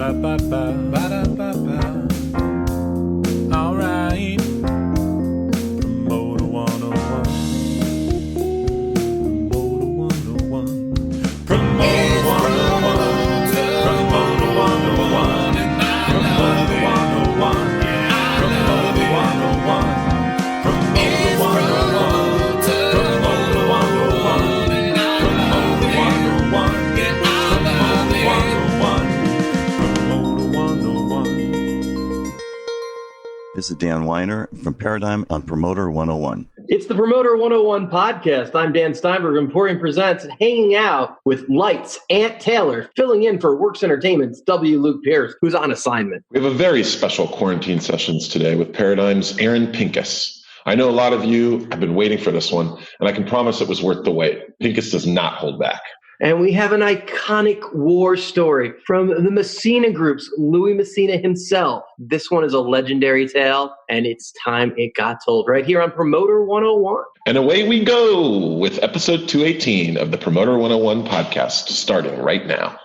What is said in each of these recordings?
Ba-da-ba-ba, ba-da-ba-ba. All right. Promoter 101. Promoter 101. Promoter 101. Promoter 101. Promoter 101. Promoter 101. Promoter 101. Promoter 101. Promoter 101. This is Dan Weiner from Paradigm on Promoter 101. It's the Promoter 101 podcast. I'm Dan Steinberg. Emporium presents and hanging out with Lyte's Aunt Taylor, filling in for Works Entertainment's W. Luke Pierce, who's on assignment. We have a very special quarantine sessions today with Paradigm's Aaron Pinkus. I know a lot of you have been waiting for this one, and I can promise it was worth the wait. Pinkus does not hold back. And we have an iconic war story from the Messina group's Louis Messina himself. This one is a legendary tale, and it's time it got told right here on Promoter 101. And away we go with episode 218 of the Promoter 101 podcast, starting right now.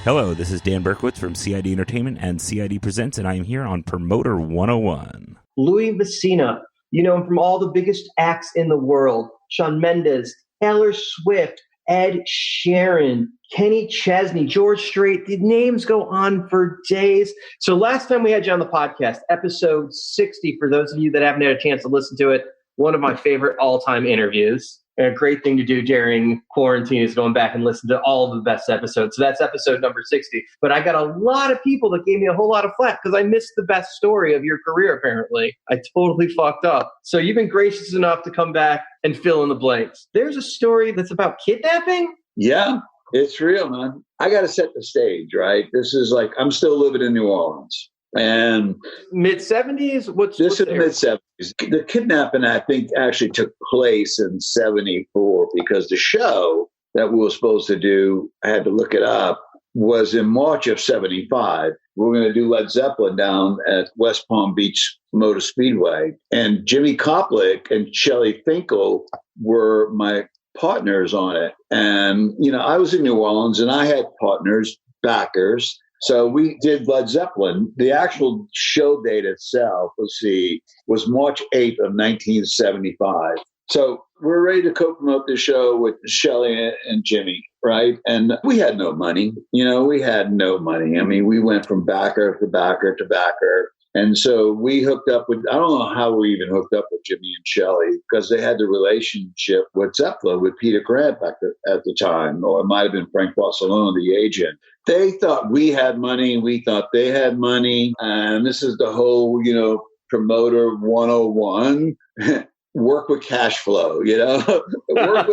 Hello, this is Dan Berkowitz from CID Entertainment and CID Presents, and I am here on Promoter 101. Louis Messina, you know him from all the biggest acts in the world. Shawn Mendes, Taylor Swift, Ed Sheeran, Kenny Chesney, George Strait. The names go on for days. So last time we had you on the podcast, episode 60, for those of you that haven't had a chance to listen to it, one of my favorite all-time interviews. And a great thing to do during quarantine is going back and listen to all of the best episodes. So that's episode number 60. But I got a lot of people that gave me a whole lot of flack because I missed the best story of your career, apparently. I totally fucked up. So you've been gracious enough to come back and fill in the blanks. There's a story that's about kidnapping? Yeah, it's real, man. I got to set the stage, right? This is like, I'm still living in New Orleans. And mid-70s? This is mid-70s. The kidnapping, I think, actually took place in 74 because the show that we were supposed to do, I had to look it up, was in March of 75. We were going to do Led Zeppelin down at West Palm Beach Motor Speedway. And Jimmy Koplik and Shelley Finkel were my partners on it. And, you know, I was in New Orleans and I had partners, backers. So we did Led Zeppelin. The actual show date itself, was March 8th of 1975. So we're ready to co-promote the show with Shelley and Jimmy, right? And we had no money. You know, we had no money. I mean, we went from backer to backer to backer. And so we hooked up with, I don't know how we even hooked up with Jimmy and Shelley because they had the relationship with Zeppelin, with Peter Grant back at the time, or it might have been Frank Barcelona, the agent. They thought we had money. We thought they had money. And this is the whole, you know, Promoter 101, work with cash flow, you know, we'll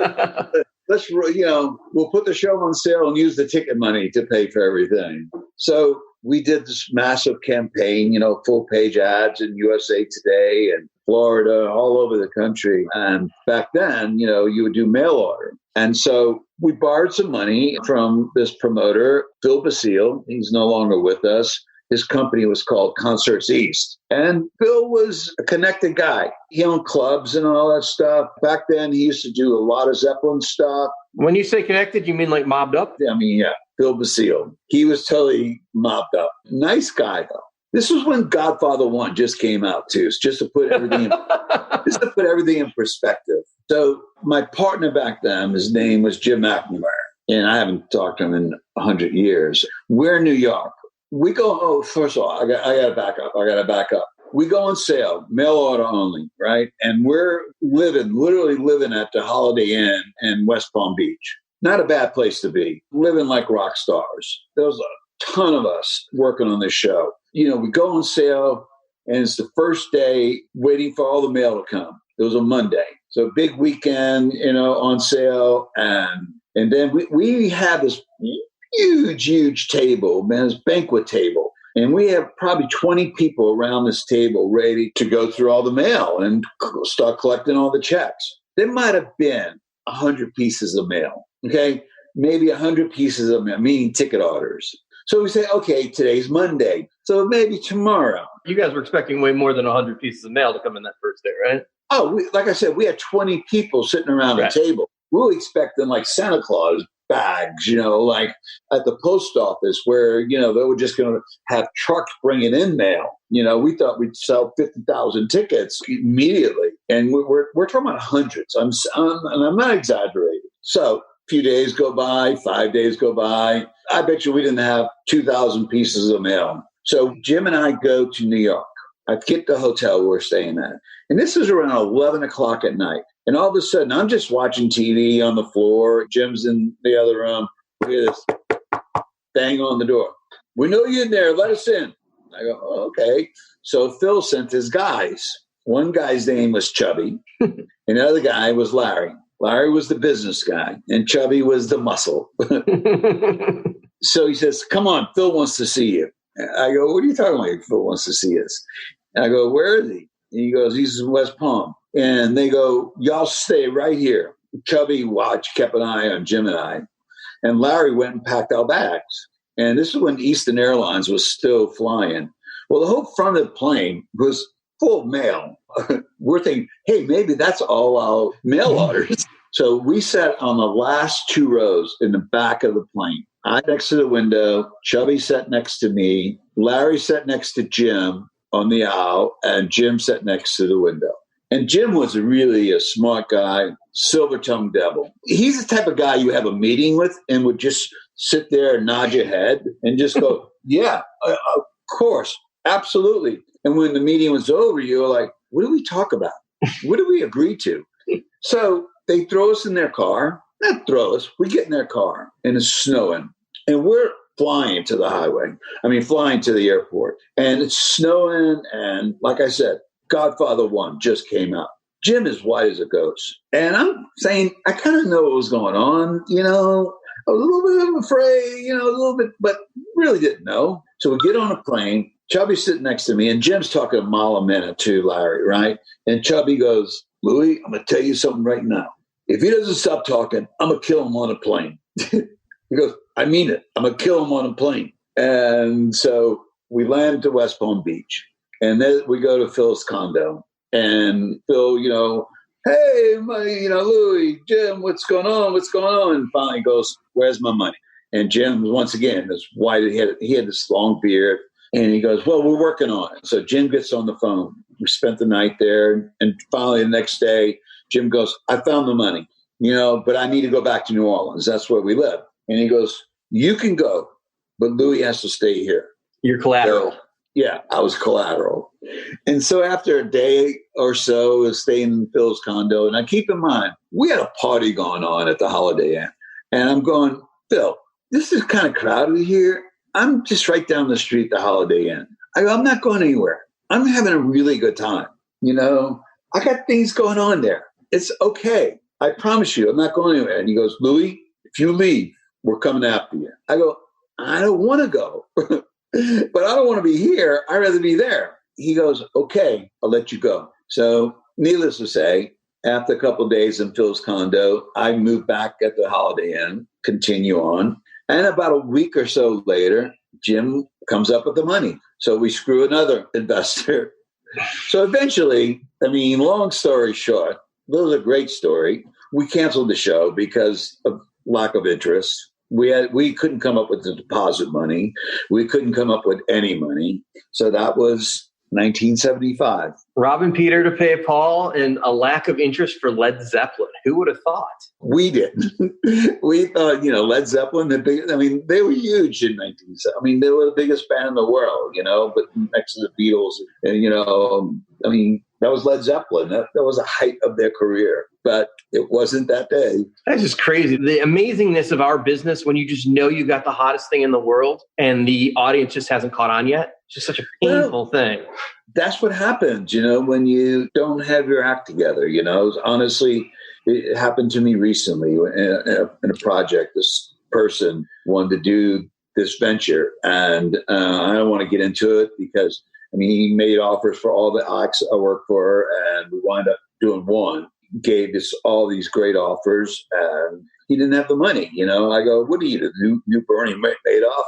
put the show on sale and use the ticket money to pay for everything. So we did this massive campaign, you know, full page ads in USA Today and Florida, all over the country. And back then, you know, you would do mail order. And so we borrowed some money from this promoter, Phil Basile. He's no longer with us. His company was called Concerts East. And Phil was a connected guy. He owned clubs and all that stuff. Back then, he used to do a lot of Zeppelin stuff. When you say connected, you mean like mobbed up? I mean, yeah, Phil Basile. He was totally mobbed up. Nice guy, though. This was when Godfather 1 just came out, too. So just to put everything in perspective. So my partner back then, his name was Jim McNamara. And I haven't talked to him in 100 years. We're in New York. We go, first of all, I got to back up. We go on sale, mail order only, right? And we're literally living at the Holiday Inn in West Palm Beach. Not a bad place to be, living like rock stars. There was a ton of us working on this show. You know, we go on sale, and it's the first day waiting for all the mail to come. It was a Monday. So big weekend, you know, on sale. And then we have this huge table, man, this banquet table. And we have probably 20 people around this table ready to go through all the mail and start collecting all the checks. There might have been 100 pieces of mail, okay? Maybe 100 pieces of mail, meaning ticket orders. So we say, okay, today's Monday. So maybe tomorrow. You guys were expecting way more than 100 pieces of mail to come in that first day, right? Oh, like I said, we had 20 people sitting around the table. We were expecting like Santa Claus bags, like at the post office where, they were just going to have trucks bringing in mail. We thought we'd sell 50,000 tickets immediately. And we're talking about hundreds. And I'm not exaggerating. So a few days go by, 5 days go by. I bet you we didn't have 2,000 pieces of mail. So Jim and I go to New York. I get the hotel we're staying at. And this is around 11 o'clock at night. And all of a sudden, I'm just watching TV on the floor. Jim's in the other room. We hear this bang on the door. We know you're in there. Let us in. I go, oh, okay. So Phil sent his guys. One guy's name was Chubby. And the other guy was Larry. Larry was the business guy. And Chubby was the muscle. So he says, come on, Phil wants to see you. I go, what are you talking about? Phil wants to see us. And I go, where is he? And he goes, he's in West Palm. And they go, y'all stay right here. Chubby kept an eye on Jim and I. And Larry went and packed our bags. And this is when Eastern Airlines was still flying. Well, the whole front of the plane was full of mail. We're thinking, hey, maybe that's all our mail orders. So we sat on the last two rows in the back of the plane. I next to the window, Chubby sat next to me, Larry sat next to Jim on the aisle, and Jim sat next to the window. And Jim was really a smart guy, silver-tongued devil. He's the type of guy you have a meeting with and would just sit there and nod your head and just go, yeah, of course, absolutely. And when the meeting was over, you were like, what did we talk about? What did we agree to? So they throw us in their car. Not throw us. We get in their car, and it's snowing. And we're flying to the highway. Flying to the airport. And it's snowing. And like I said, Godfather 1 just came out. Jim is white as a ghost. And I'm saying, I kind of know what was going on, a little bit afraid, a little bit, but really didn't know. So we get on a plane. Chubby's sitting next to me, and Jim's talking a mile a minute to Larry, right? And Chubby goes, Louis, I'm going to tell you something right now. If he doesn't stop talking, I'm going to kill him on a plane. He goes, I mean it. I'm going to kill him on a plane. And so we land to West Palm Beach. And then we go to Phil's condo. And Phil, hey, Louis, Jim, what's going on? What's going on? And finally goes, where's my money? And Jim, once again, is white. He had this long beard. And he goes, well, we're working on it. So Jim gets on the phone. We spent the night there. And finally, the next day, Jim goes, I found the money, but I need to go back to New Orleans. That's where we live. And he goes, you can go, but Louis has to stay here. You're collateral. So, yeah, I was collateral. And so after a day or so of staying in Phil's condo, and I keep in mind, we had a party going on at the Holiday Inn. And I'm going, Phil, this is kind of crowded here. I'm just right down the street, the Holiday Inn. I go, I'm not going anywhere. I'm having a really good time. I got things going on there. It's okay. I promise you, I'm not going anywhere. And he goes, Louis, if you leave, we're coming after you. I go, I don't want to go, but I don't want to be here. I'd rather be there. He goes, okay, I'll let you go. So needless to say, after a couple of days in Phil's condo, I moved back at the Holiday Inn, continue on. And about a week or so later, Jim comes up with the money. So we screw another investor. So eventually, long story short, this was a great story. We canceled the show because of lack of interest. We couldn't come up with the deposit money. We couldn't come up with any money. So that was 1975. Robbing Peter to pay Paul and a lack of interest for Led Zeppelin. Who would have thought? We didn't. We thought, Led Zeppelin, they were huge in 1970. They were the biggest band in the world, but next to the Beatles. And, that was Led Zeppelin. That was the height of their career. But it wasn't that day. That's just crazy. The amazingness of our business when you just know you got the hottest thing in the world and the audience just hasn't caught on yet. It's just such a painful thing. That's what happens, when you don't have your act together. Honestly, it happened to me recently in a project. This person wanted to do this venture, and I don't want to get into it because, he made offers for all the acts I worked for, and we wound up doing one. Gave us all these great offers, and he didn't have the money. I go, what are you, the new Bernie Madoff?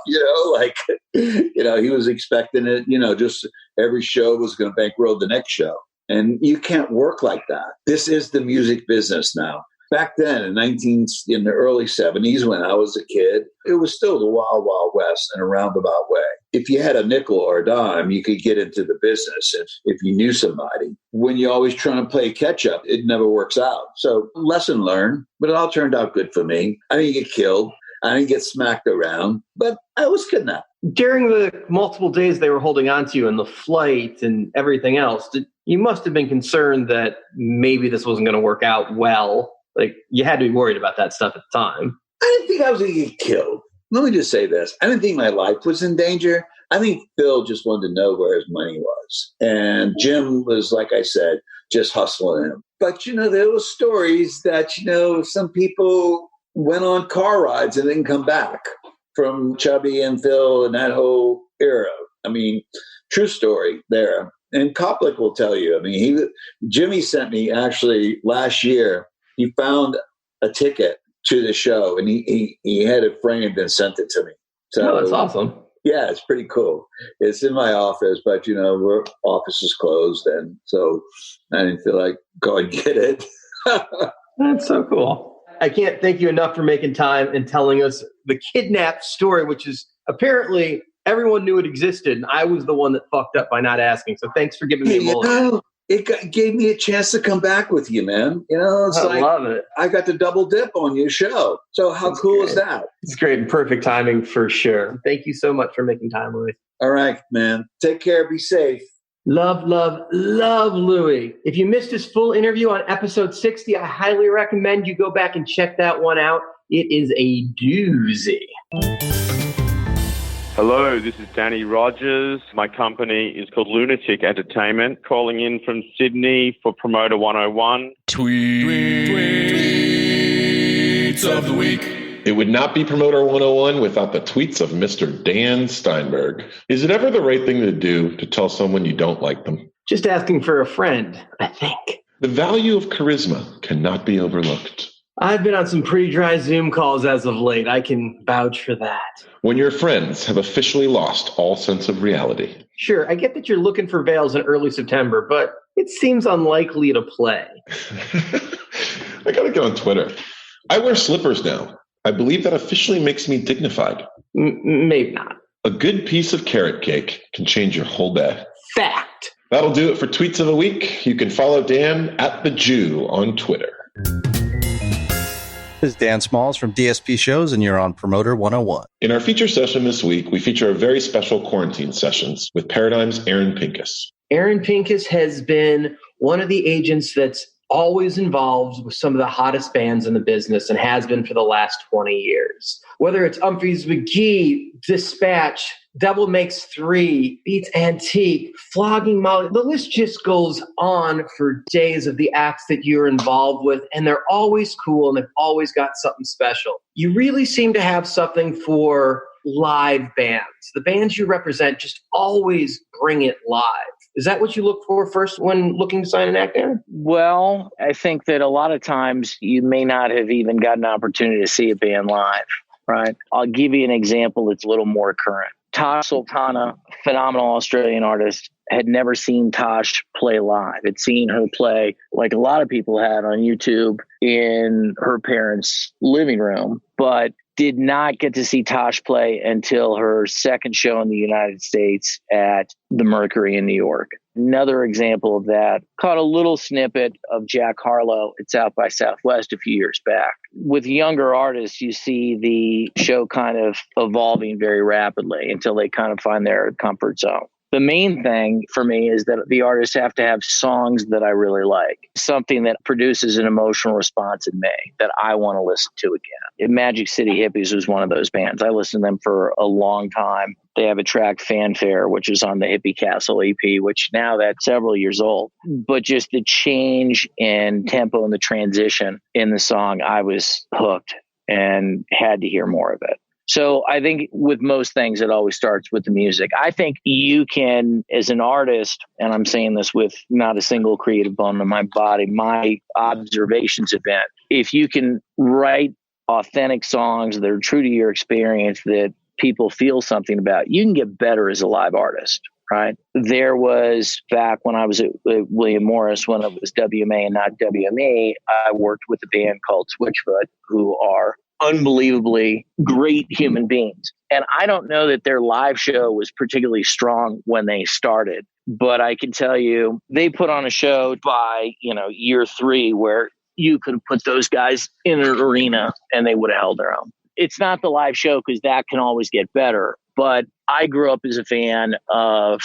He was expecting it, just every show was going to bankroll the next show. And you can't work like that. This is the music business now. back then in the early 70s when I was a kid, it was still the wild, wild west in a roundabout way. If you had a nickel or a dime, you could get into the business if you knew somebody. When you're always trying to play catch up, it never works out. So lesson learned, but it all turned out good for me. I didn't get killed. I didn't get smacked around, but I was kidnapped. During the multiple days they were holding on to you and the flight and everything else, you must have been concerned that maybe this wasn't going to work out well. Like, you had to be worried about that stuff at the time. I didn't think I was going to get killed. Let me just say this. I didn't think my life was in danger. I think Phil just wanted to know where his money was. And Jim was, like I said, just hustling him. But, there were stories that, some people went on car rides and didn't come back from Chubby and Phil and that whole era. I mean, true story there. And Koplik will tell you. I mean, Jimmy sent me actually last year. He found a ticket to the show and he had it framed and sent it to me. So that's awesome. Yeah, it's pretty cool. It's in my office, but our office is closed, and so I didn't feel like go and get it. That's so cool. I can't thank you enough for making time and telling us the kidnap story, which is apparently everyone knew it existed, and I was the one that fucked up by not asking. So thanks for giving me a moment. It gave me a chance to come back with you, man. I love it. I got to double dip on your show. So how cool is that? It's great and perfect timing for sure. Thank you so much for making time, Louis. All right, man. Take care. Be safe. Love, love, love Louis. If you missed his full interview on episode 60, I highly recommend you go back and check that one out. It is a doozy. Hello, this is Danny Rogers. My company is called Lunatic Entertainment, calling in from Sydney for Promoter 101. Tweets of the week. It would not be Promoter 101 without the tweets of Mr. Dan Steinberg. Is it ever the right thing to do to tell someone you don't like them? Just asking for a friend, I think. The value of charisma cannot be overlooked. I've been on some pretty dry Zoom calls as of late. I can vouch for that. When your friends have officially lost all sense of reality. Sure, I get that you're looking for veils in early September, but it seems unlikely to play. I gotta get on Twitter. I wear slippers now. I believe that officially makes me dignified. Maybe not. A good piece of carrot cake can change your whole day. Fact. That'll do it for Tweets of the Week. You can follow Dan at The Jew on Twitter. This is Dan Smalls from DSP Shows, and you're on Promoter 101. In our feature session this week, we feature a very special quarantine sessions with Paradigm's Aaron Pinkus. Aaron Pinkus has been one of the agents that's always involved with some of the hottest bands in the business and has been for the last 20 years. Whether it's Umphrey's McGee, Dispatch, Devil Makes Three, Beats Antique, Flogging Molly, the list just goes on for days of the acts that you're involved with, and they're always cool and they've always got something special. You really seem to have something for live bands. The bands you represent just always bring it live. Is that what you look for first when looking to sign an act, Aaron? Well, I think that a lot of times you may not have even got an opportunity to see a band live, right? I'll give you an example that's a little more current. Tosh Sultana, phenomenal Australian artist, had never seen Tosh play live. Had seen her play, like a lot of people had on YouTube, in her parents' living room, but did not get to see Tosh play until her second show in the United States at the Mercury in New York. Another example of that, caught a little snippet of Jack Harlow at South by Southwest a few years back. With younger artists, you see the show kind of evolving very rapidly until they kind of find their comfort zone. The main thing for me is that the artists have to have songs that I really like, something that produces an emotional response in me that I want to listen to again. Magic City Hippies was one of those bands. I listened to them for a long time. They have a track, Fanfare, which is on the Hippie Castle EP, which now that's several years old. But just the change in tempo and the transition in the song, I was hooked and had to hear more of it. So I think with most things, it always starts with the music. I think you can, as an artist, and I'm saying this with not a single creative bone in my body, my observations have been, if you can write authentic songs that are true to your experience, that people feel something about, you can get better as a live artist. right? There was, back when I was at William Morris, when it was WMA and not WME, I worked with a band called Switchfoot, who are unbelievably great human beings. And I don't know that their live show was particularly strong when they started, but I can tell you they put on a show by, year 3 where you could have put those guys in an arena and they would have held their own. It's not the live show, because that can always get better. But I grew up as a fan of,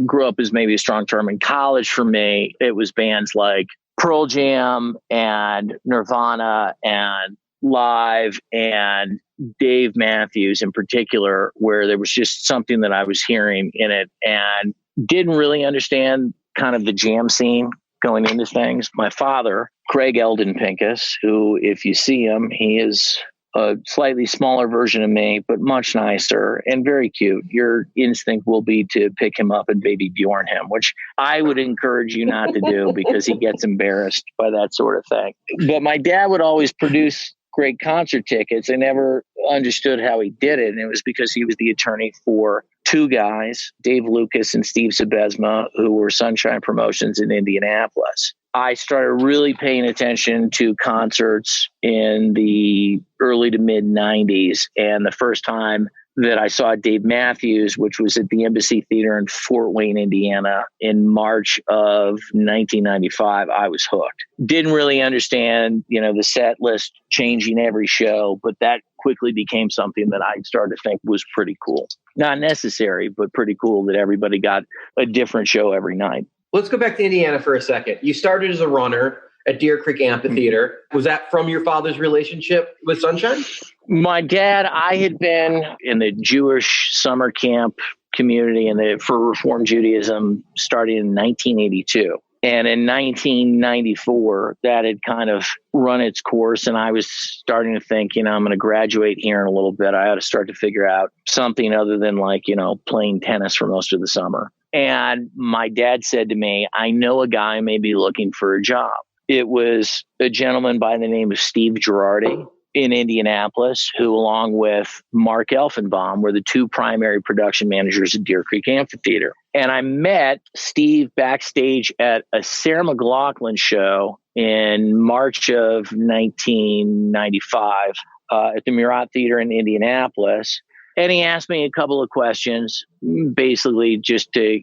grew up is maybe a strong term. In college for me, it was bands like Pearl Jam and Nirvana and Live and Dave Matthews in particular, where there was just something that I was hearing in it and didn't really understand kind of the jam scene going into things. My father, Craig Eldon Pinkus, who, if you see him, he is a slightly smaller version of me, but much nicer and very cute. Your instinct will be to pick him up and baby Bjorn him, which I would encourage you not to do because he gets embarrassed by that sort of thing. But my dad would always produce great concert tickets. I never understood how he did it. And it was because he was the attorney for 2 guys, Dave Lucas and Steve Sebesma, who were Sunshine Promotions in Indianapolis. I started really paying attention to concerts in the early to mid 90s. And the first time that I saw Dave Matthews, which was at the Embassy Theater in Fort Wayne, Indiana, in March of 1995, I was hooked. Didn't really understand, the set list changing every show, but that quickly became something that I started to think was pretty cool. Not necessary, but pretty cool that everybody got a different show every night. Let's go back to Indiana for a second. You started as a runner at Deer Creek Amphitheater. Was that from your father's relationship with Sunshine? My dad, I had been in the Jewish summer camp community for Reform Judaism starting in 1982. And in 1994, that had kind of run its course. And I was starting to think, I'm going to graduate here in a little bit. I ought to start to figure out something other than playing tennis for most of the summer. And my dad said to me, I know a guy may be looking for a job. It was a gentleman by the name of Steve Girardi in Indianapolis, who, along with Mark Elfenbaum, were the 2 primary production managers at Deer Creek Amphitheater. And I met Steve backstage at a Sarah McLachlan show in March of 1995 at the Murat Theater in Indianapolis. And he asked me a couple of questions, basically just to,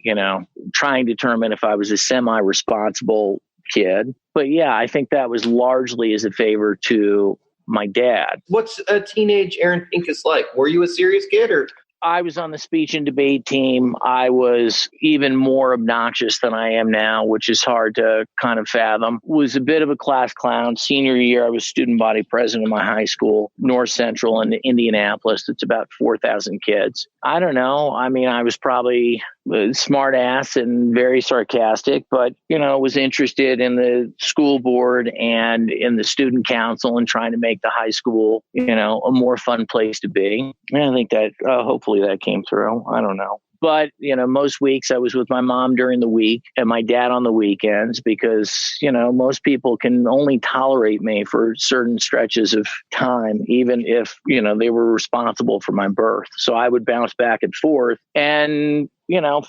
try and determine if I was a semi-responsible kid. But yeah, I think that was largely as a favor to my dad. What's a teenage Aaron Pinkus like? Were you a serious kid or? I was on the speech and debate team. I was even more obnoxious than I am now, which is hard to kind of fathom. Was a bit of a class clown. Senior year, I was student body president of my high school, North Central in Indianapolis. It's about 4,000 kids. I don't know. I mean, I was probably a smart ass and very sarcastic, but, was interested in the school board and in the student council and trying to make the high school, a more fun place to be. And I think that hopefully that came through. I don't know. But, most weeks I was with my mom during the week and my dad on the weekends because, most people can only tolerate me for certain stretches of time, even if, they were responsible for my birth. So I would bounce back and forth. And,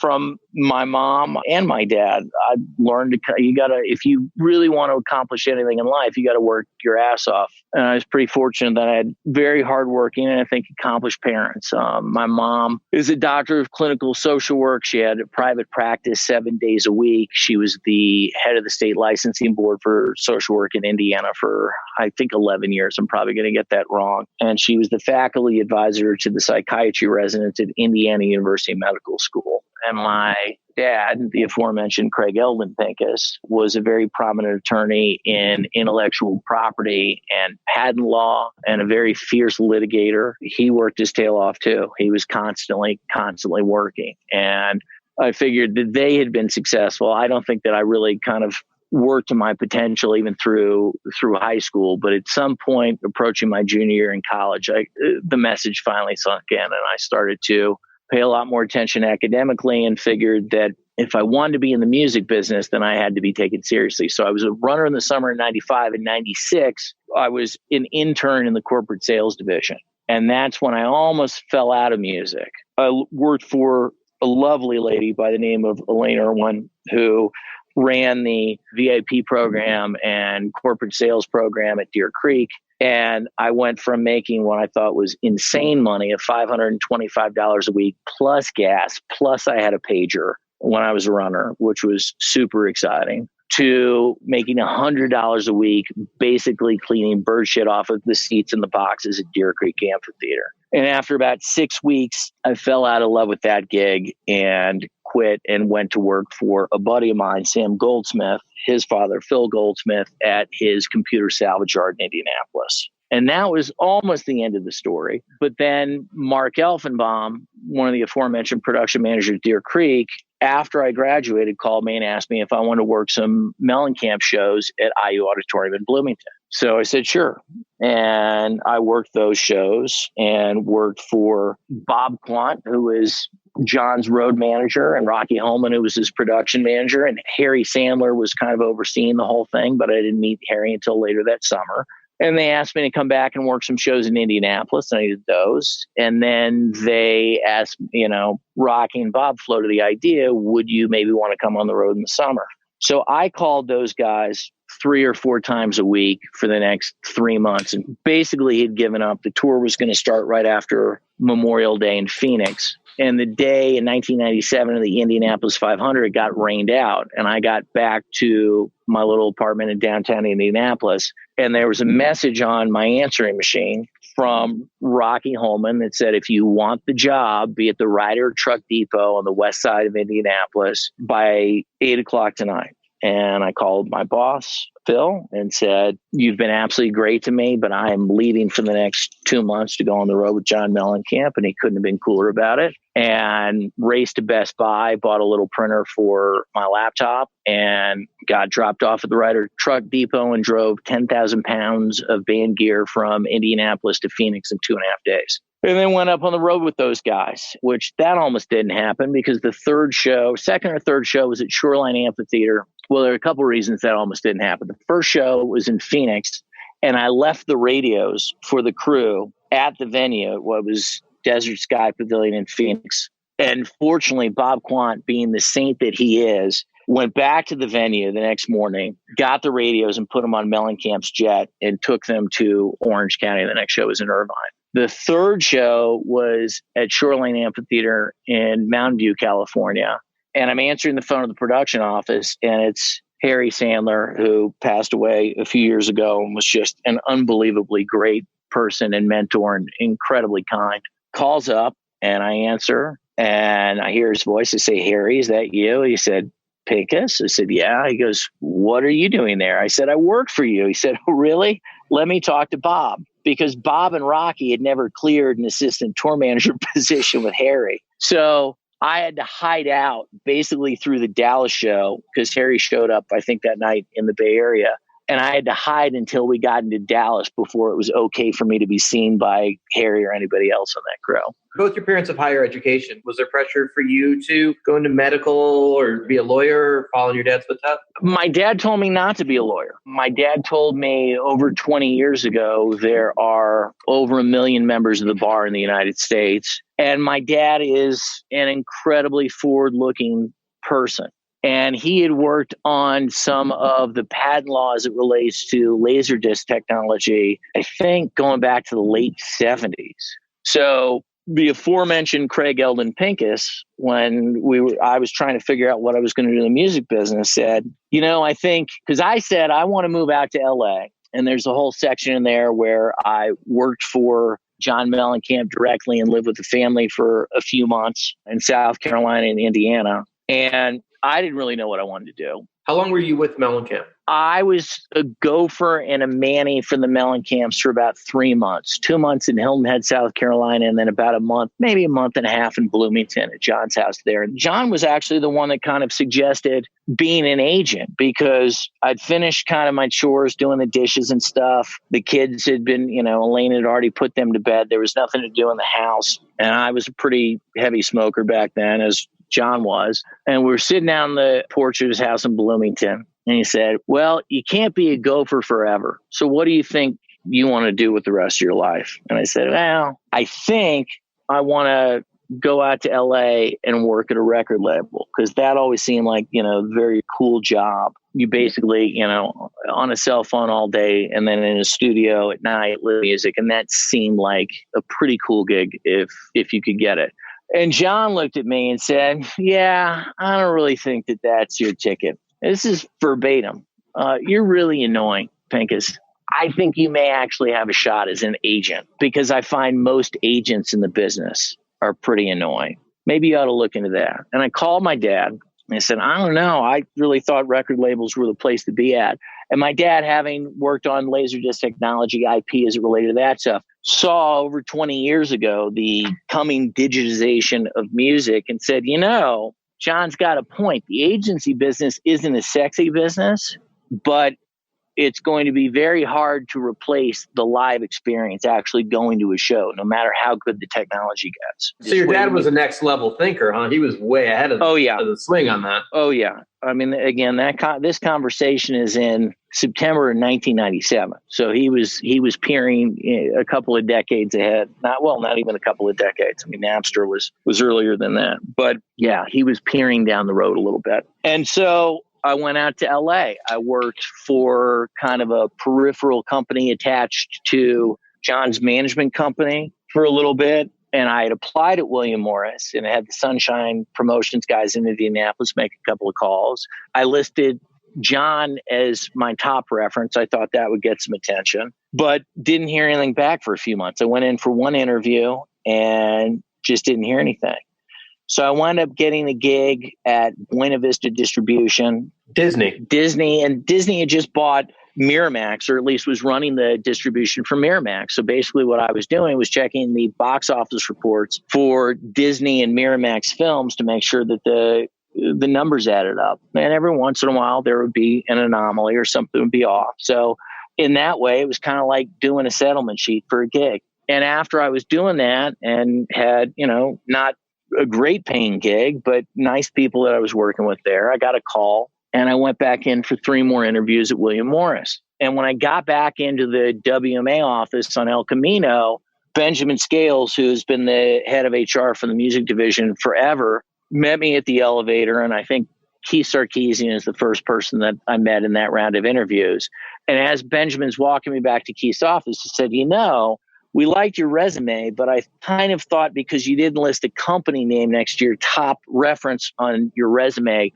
from my mom and my dad, I learned if you really want to accomplish anything in life, you got to work your ass off. And I was pretty fortunate that I had very hardworking and I think accomplished parents. My mom is a doctor of clinical social work. She had a private practice 7 days a week. She was the head of the state licensing board for social work in Indiana for, I think, 11 years. I'm probably going to get that wrong. And she was the faculty advisor to the psychiatry residents at Indiana University Medical School. And my dad, the aforementioned Craig Eldon Pinkus, was a very prominent attorney in intellectual property and patent law and a very fierce litigator. He worked his tail off too. He was constantly working. And I figured that they had been successful. I don't think that I really kind of worked to my potential even through high school. But at some point approaching my junior year in college, the message finally sunk in and I started to pay a lot more attention academically and figured that if I wanted to be in the music business, then I had to be taken seriously. So I was a runner in the summer in 95. In 96, I was an intern in the corporate sales division. And that's when I almost fell out of music. I worked for a lovely lady by the name of Elaine Irwin, who ran the VIP program and corporate sales program at Deer Creek. And I went from making what I thought was insane money of $525 a week plus gas, plus I had a pager when I was a runner, which was super exciting, to making $100 a week, basically cleaning bird shit off of the seats and the boxes at Deer Creek Amphitheater. And after about 6 weeks, I fell out of love with that gig and quit and went to work for a buddy of mine, Sam Goldsmith, his father, Phil Goldsmith, at his computer salvage yard in Indianapolis. And that was almost the end of the story. But then Mark Elfenbaum, one of the aforementioned production managers at Deer Creek, after I graduated, called me and asked me if I wanted to work some Mellencamp shows at IU Auditorium in Bloomington. So I said, sure. And I worked those shows and worked for Bob Quant, who was John's road manager, and Rocky Holman, who was his production manager. And Harry Sandler was kind of overseeing the whole thing, but I didn't meet Harry until later that summer. And they asked me to come back and work some shows in Indianapolis, and I did those. And then they asked, Rocky and Bob floated the idea, would you maybe want to come on the road in the summer? So I called those guys 3 or 4 times a week for the next 3 months. And basically he'd given up. The tour was going to start right after Memorial Day in Phoenix. And the day in 1997 of the Indianapolis 500 got rained out. And I got back to my little apartment in downtown Indianapolis. And there was a message on my answering machine from Rocky Holman that said, if you want the job, be at the Ryder Truck Depot on the west side of Indianapolis by 8:00 tonight. And I called my boss, Phil, and said, you've been absolutely great to me, but I am leaving for the next 2 months to go on the road with John Mellencamp. And he couldn't have been cooler about it. And raced to Best Buy, bought a little printer for my laptop, and got dropped off at the Ryder Truck Depot and drove 10,000 pounds of band gear from Indianapolis to Phoenix in 2.5 days. And then went up on the road with those guys, which that almost didn't happen because the second or third show was at Shoreline Amphitheater. Well, there are a couple of reasons that almost didn't happen. The first show was in Phoenix, and I left the radios for the crew at the venue, what was Desert Sky Pavilion in Phoenix. And fortunately, Bob Quant, being the saint that he is, went back to the venue the next morning, got the radios and put them on Mellencamp's jet and took them to Orange County. The next show was in Irvine. The third show was at Shoreline Amphitheater in Mountain View, California. And I'm answering the phone at the production office, and it's Harry Sandler, who passed away a few years ago and was just an unbelievably great person and mentor and incredibly kind. Calls up, and I answer, and I hear his voice. I say, Harry, is that you? He said, Pinkus? I said, yeah. He goes, what are you doing there? I said, I work for you. He said, oh, really? Let me talk to Bob. Because Bob and Rocky had never cleared an assistant tour manager position with Harry. So I had to hide out basically through the Dallas show because Harry showed up, I think, that night in the Bay Area. And I had to hide until we got into Dallas before it was okay for me to be seen by Harry or anybody else on that crew. Both your parents have higher education. Was there pressure for you to go into medical or be a lawyer or follow in your dad's footsteps? My dad told me not to be a lawyer. My dad told me over 20 years ago, there are over 1 million members of the bar in the United States. And my dad is an incredibly forward-looking person. And he had worked on some of the patent law as it relates to Laserdisc technology, I think going back to the late 70s. So the aforementioned Craig Eldon Pinkus, when I was trying to figure out what I was going to do in the music business, said, I think, because I said, I want to move out to LA. And there's a whole section in there where I worked for John Mellencamp directly and lived with the family for a few months in South Carolina and Indiana. And I didn't really know what I wanted to do. How long were you with Mellencamp? I was a gopher and a Manny for the Mellencamps for about 3 months, 2 months in Hilton Head, South Carolina, and then about a month, maybe a month and a half in Bloomington at John's house there. And John was actually the one that kind of suggested being an agent because I'd finished kind of my chores, doing the dishes and stuff. The kids had been, Elaine had already put them to bed. There was nothing to do in the house. And I was a pretty heavy smoker back then, as John was. And we were sitting down on the porch of his house in Bloomington. And he said, well, you can't be a gopher forever. So what do you think you want to do with the rest of your life? And I said, well, I think I want to go out to LA and work at a record label, because that always seemed like, a very cool job. You basically, on a cell phone all day and then in a studio at night, live music. And that seemed like a pretty cool gig if you could get it. And John looked at me and said, yeah, I don't really think that that's your ticket. This is verbatim. You're really annoying, Pinkus. I think you may actually have a shot as an agent, because I find most agents in the business are pretty annoying. Maybe you ought to look into that. And I called my dad and I said, I don't know. I really thought record labels were the place to be at. And my dad, having worked on Laserdisc technology, IP as it related to that stuff, saw over 20 years ago the coming digitization of music and said, John's got a point. The agency business isn't a sexy business, but it's going to be very hard to replace the live experience, actually going to a show, no matter how good the technology gets. So your dad was a next level thinker, huh? He was way ahead of the swing on that. Oh, yeah. I mean, again, this conversation is in September of 1997. So he was peering a couple of decades ahead. Not even a couple of decades. I mean, Napster was earlier than that. But yeah, he was peering down the road a little bit. And so I went out to LA. I worked for kind of a peripheral company attached to John's management company for a little bit. And I had applied at William Morris, and I had the Sunshine Promotions guys in Indianapolis make a couple of calls. I listed John as my top reference. I thought that would get some attention, but didn't hear anything back for a few months. I went in for one interview and just didn't hear anything. So I wound up getting a gig at Buena Vista Distribution. Disney had just bought Miramax, or at least was running the distribution for Miramax. So basically what I was doing was checking the box office reports for Disney and Miramax films to make sure that the numbers added up. And every once in a while there would be an anomaly or something would be off. So in that way, it was kind of like doing a settlement sheet for a gig. And after I was doing that and had, not a great paying gig, but nice people that I was working with there, I got a call and I went back in for 3 more interviews at William Morris. And when I got back into the WMA office on El Camino, Benjamin Scales, who's been the head of HR for the music division forever, met me at the elevator. And I think Keith Sarkeesian is the first person that I met in that round of interviews. And as Benjamin's walking me back to Keith's office, he said, we liked your resume, but I kind of thought because you didn't list a company name next to your top reference on your resume,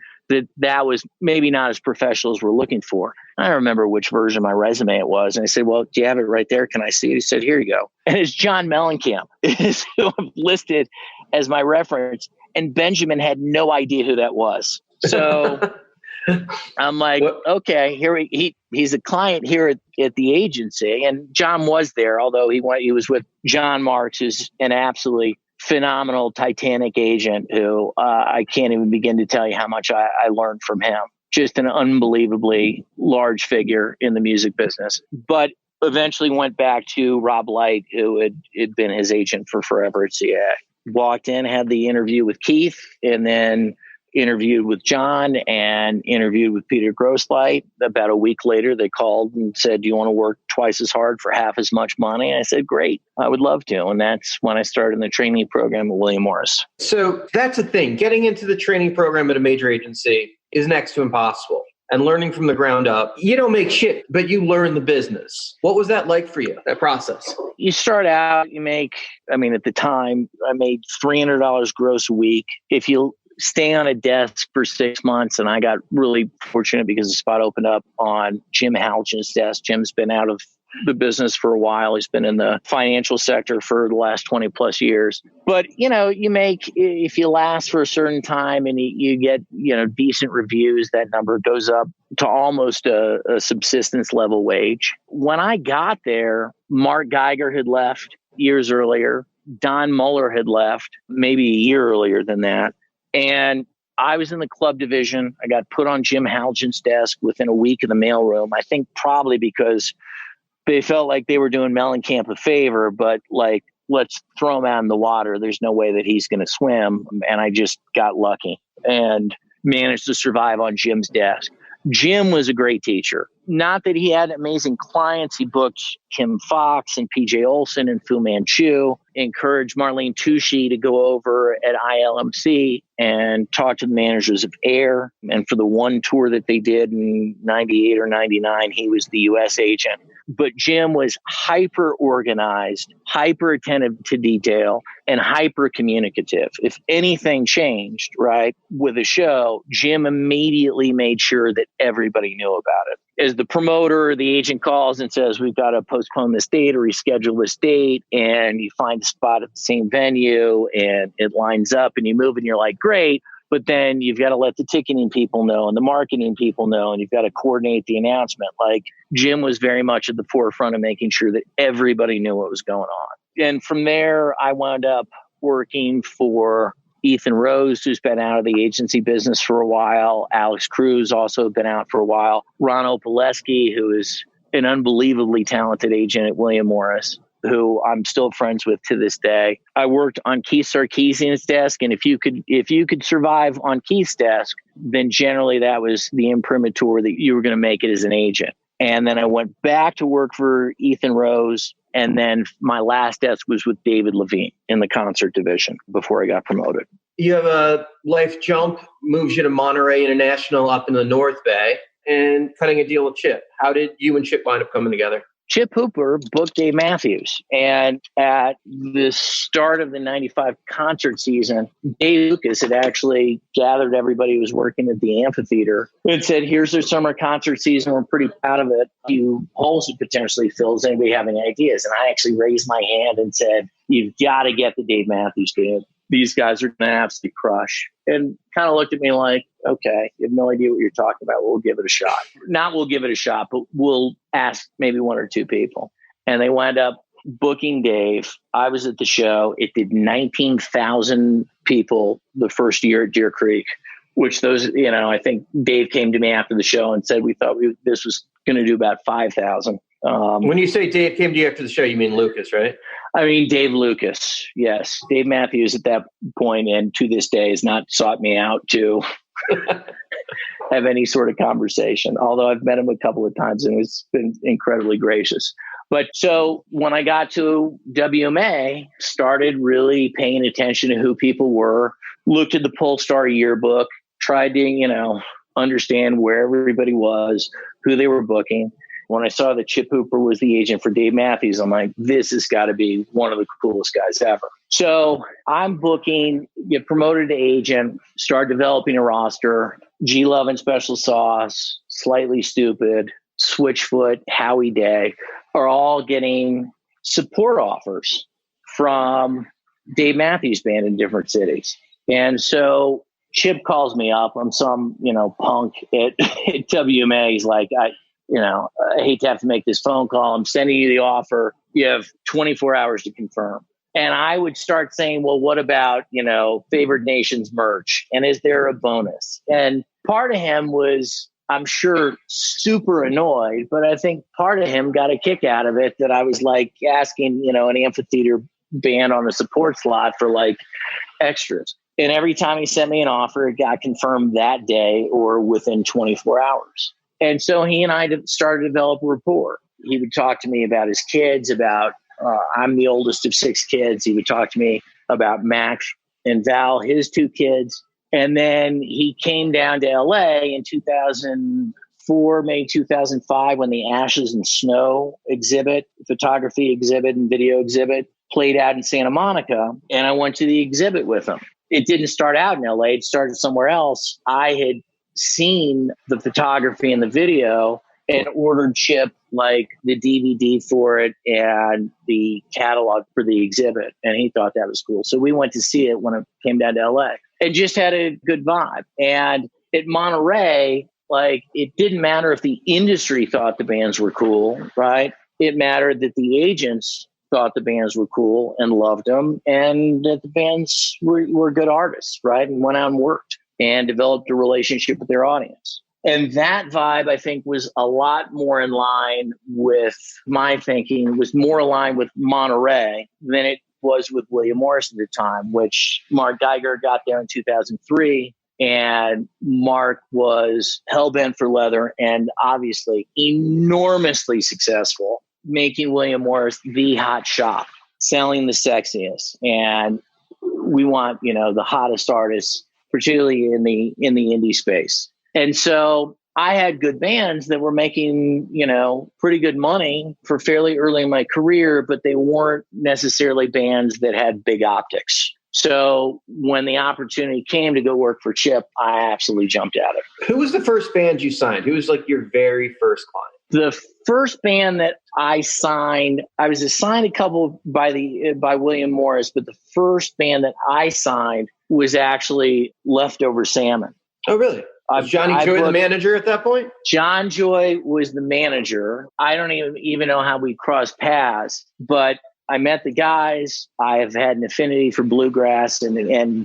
that was maybe not as professional as we're looking for. I don't remember which version of my resume it was. And I said, well, do you have it right there? Can I see it? He said, here you go. And it's John Mellencamp is who I've listed as my reference. And Benjamin had no idea who that was. So I'm like, okay, he's a client here at the agency. And John was there, although he was with John Marks, who's an absolutely phenomenal Titanic agent who I can't even begin to tell you how much I learned from him. Just an unbelievably large figure in the music business. But eventually went back to Rob Lyte, who had been his agent for forever at CAA. Walked in, had the interview with Keith, and then interviewed with John and interviewed with Peter Grosslight. About a week later, they called and said, do you want to work twice as hard for half as much money? And I said, great, I would love to. And that's when I started in the training program at William Morris. So that's the thing. Getting into the training program at a major agency is next to impossible. And learning from the ground up, you don't make shit, but you learn the business. What was that like for you, that process? You start out, at the time, I made $300 gross a week. If you stay on a desk for 6 months, and I got really fortunate because the spot opened up on Jim Halgin's desk. Jim's been out of the business for a while. He's been in the financial sector for the last 20 plus years. But, you make, if you last for a certain time and you get, decent reviews, that number goes up to almost a subsistence level wage. When I got there, Mark Geiger had left years earlier. Don Mueller had left maybe a year earlier than that. And I was in the club division. I got put on Jim Halgin's desk within a week in the mailroom. I think probably because they felt like they were doing Mellencamp a favor, but let's throw him out in the water. There's no way that he's going to swim. And I just got lucky and managed to survive on Jim's desk. Jim was a great teacher. not that he had amazing clients. He booked Kim Fox and PJ Olson and Fu Manchu, encouraged Marlene Tushy to go over at ILMC and talk to the managers of Air. And for the one tour that they did in 98 or 99, he was the U.S. agent. But Jim was hyper organized, hyper attentive to detail, and hyper communicative. If anything changed, right, with a show, Jim immediately made sure that everybody knew about it. As the promoter, the agent calls and says, we've got to postpone this date or reschedule this date, and you find a spot at the same venue and it lines up and you move and you're like, great. But then you've got to let the ticketing people know and the marketing people know, and you've got to coordinate the announcement. Like, Jim was very much at the forefront of making sure that everybody knew what was going on. And from there, I wound up working for Ethan Rose, who's been out of the agency business for a while. Alex Cruz also been out for a while. Ron Opaleski, who is an unbelievably talented agent at William Morris, who I'm still friends with to this day. I worked on Keith Sarkeesian's desk, and if you could survive on Keith's desk, then generally that was the imprimatur that you were going to make it as an agent. And then I went back to work for Ethan Rose, and then my last desk was with David Levine in the concert division before I got promoted. You have a life jump, moves you to Monterey International up in the North Bay, and cutting a deal with Chip. How did you and Chip wind up coming together? Chip Hooper booked Dave Matthews. And at the start of the 95 concert season, Dave Lucas had actually gathered everybody who was working at the amphitheater and said, here's their summer concert season. We're pretty proud of it. A few holes it potentially fills. Anybody having ideas? And I actually raised my hand and said, you've got to get the Dave Matthews kid. These guys are going to absolutely crush. And kind of looked at me like, okay, you have no idea what you're talking about. We'll give it a shot. Not we'll give it a shot, but we'll ask maybe one or two people. And they wound up booking Dave. I was at the show. It did 19,000 people the first year at Deer Creek, which those, I think Dave came to me after the show and said, we thought this was going to do about 5,000. When you say Dave came to you after the show, you mean Lucas, right? I mean, Dave Lucas. Yes. Dave Matthews at that point and to this day has not sought me out to have any sort of conversation, although I've met him a couple of times and it's been incredibly gracious. But so when I got to WMA, started really paying attention to who people were, looked at the Polestar yearbook, tried to, understand where everybody was, who they were booking. When I saw that Chip Hooper was the agent for Dave Matthews, I'm like, this has got to be one of the coolest guys ever. So I'm booking, get promoted to agent, start developing a roster. G Love and Special Sauce, Slightly Stupid, Switchfoot, Howie Day are all getting support offers from Dave Matthews Band in different cities. And so Chip calls me up. I'm some, punk at WMA. He's like, I hate to have to make this phone call. I'm sending you the offer. You have 24 hours to confirm. And I would start saying, well, what about, Favored Nations merch? And is there a bonus? And part of him was, I'm sure, super annoyed, but I think part of him got a kick out of it that I was like asking, an amphitheater band on a support slot for like extras. And every time he sent me an offer, it got confirmed that day or within 24 hours. And so he and I started to develop a rapport. He would talk to me about his kids, I'm the oldest of 6 kids. He would talk to me about Max and Val, his 2 kids. And then he came down to LA in 2004, May 2005, when the Ashes and Snow exhibit, photography exhibit and video exhibit played out in Santa Monica. And I went to the exhibit with him. It didn't start out in LA. It started somewhere else. I had seen the photography and the video and ordered Chip like the DVD for it and the catalog for the exhibit. And he thought that was cool. So we went to see it when it came down to LA. It just had a good vibe. And at Monterey, it didn't matter if the industry thought the bands were cool, right? It mattered that the agents thought the bands were cool and loved them and that the bands were good artists, right? And went out and worked and developed a relationship with their audience. And that vibe, I think, was a lot more in line with my thinking, was more aligned with Monterey than it was with William Morris at the time, which Mark Geiger got there in 2003. And Mark was hell-bent for leather and obviously enormously successful, making William Morris the hot shop, selling the sexiest. And we want, the hottest artists, particularly in the indie space. And so I had good bands that were making, pretty good money for fairly early in my career, but they weren't necessarily bands that had big optics. So when the opportunity came to go work for Chip, I absolutely jumped at it. Who was the first band you signed? Who was like your very first client? The first band that I signed, I was assigned a couple by William Morris, but the first band that I signed was actually Leftover Salmon. Oh, really? Was Johnny Joy the manager at that point? John Joy was the manager. I don't even know how we crossed paths, but I met the guys. I have had an affinity for bluegrass and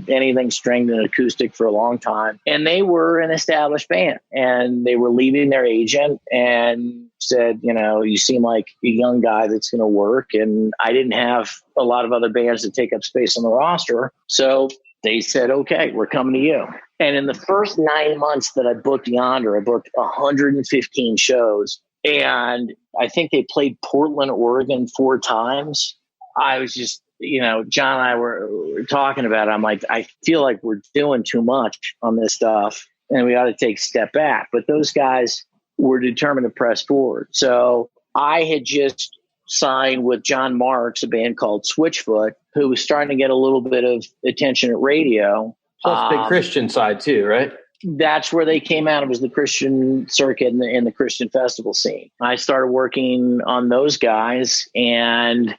anything stringed and acoustic for a long time. And they were an established band, and they were leaving their agent and said, you seem like a young guy that's going to work. And I didn't have a lot of other bands to take up space on the roster. So they said, okay, we're coming to you. And in the first 9 months that I booked Yonder, I booked 115 shows. And I think they played Portland, Oregon 4 times. I was just, John and I were talking about it. I'm like, I feel like we're doing too much on this stuff and we ought to take a step back. But those guys were determined to press forward. So I had just signed with John Marks, a band called Switchfoot, who was starting to get a little bit of attention at radio. Plus big Christian side too, right? That's where they came out. It was the Christian circuit and the Christian festival scene. I started working on those guys, and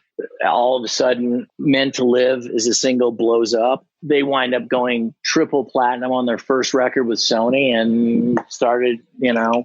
all of a sudden, Meant to Live as a single blows up. They wind up going triple platinum on their first record with Sony, and started,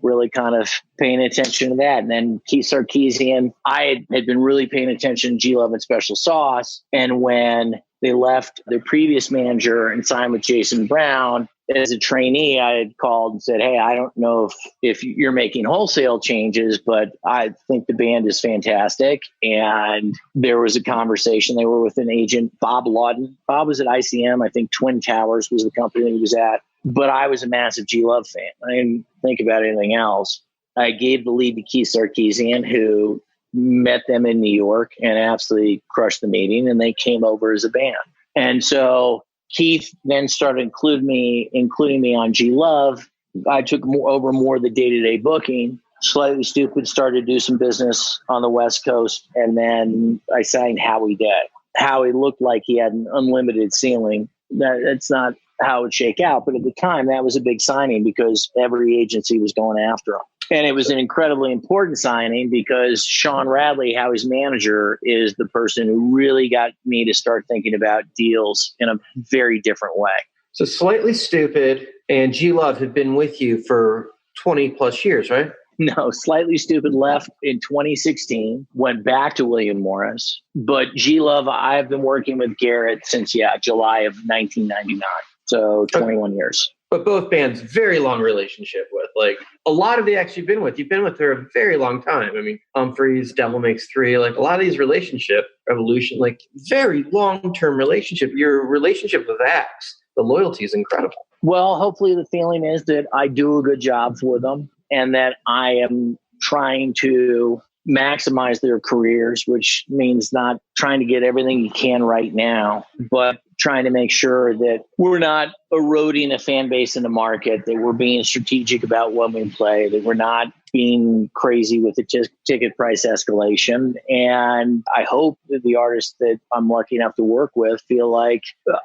really kind of paying attention to that. And then Keith Sarkeesian, I had been really paying attention to G Love and Special Sauce. And when they left their previous manager and signed with Jason Brown, as a trainee, I had called and said, hey, I don't know if you're making wholesale changes, but I think the band is fantastic. And there was a conversation. They were with an agent, Bob Lawton. Bob was at ICM. I think Twin Towers was the company he was at. But I was a massive G-Love fan. I didn't think about anything else. I gave the lead to Keith Sarkeesian, who met them in New York and absolutely crushed the meeting. And they came over as a band. And so Keith then started including me on G Love. I took over more of the day-to-day booking. Slightly Stupid started to do some business on the West Coast, and then I signed Howie Day. Howie looked like he had an unlimited ceiling. That's not how it would shake out, but at the time, that was a big signing because every agency was going after him. And it was an incredibly important signing because Sean Radley, Howie's manager, is the person who really got me to start thinking about deals in a very different way. So Slightly Stupid and G Love have been with you for 20 plus years, right? No, Slightly Stupid left in 2016, went back to William Morris. But G Love, I've been working with Garrett since, July of 1999. So 21 years. But both bands, very long relationship with. Like, a lot of the acts you've been with for a very long time. I mean, Humphreys, Devil Makes Three, like a lot of these relationship, Revolution, like very long-term relationship. Your relationship with acts, the loyalty is incredible. Well, hopefully the feeling is that I do a good job for them and that I am trying to maximize their careers, which means not trying to get everything you can right now, but trying to make sure that we're not eroding a fan base in the market, that we're being strategic about when we play, that we're not being crazy with the ticket price escalation. And I hope that the artists that I'm lucky enough to work with feel like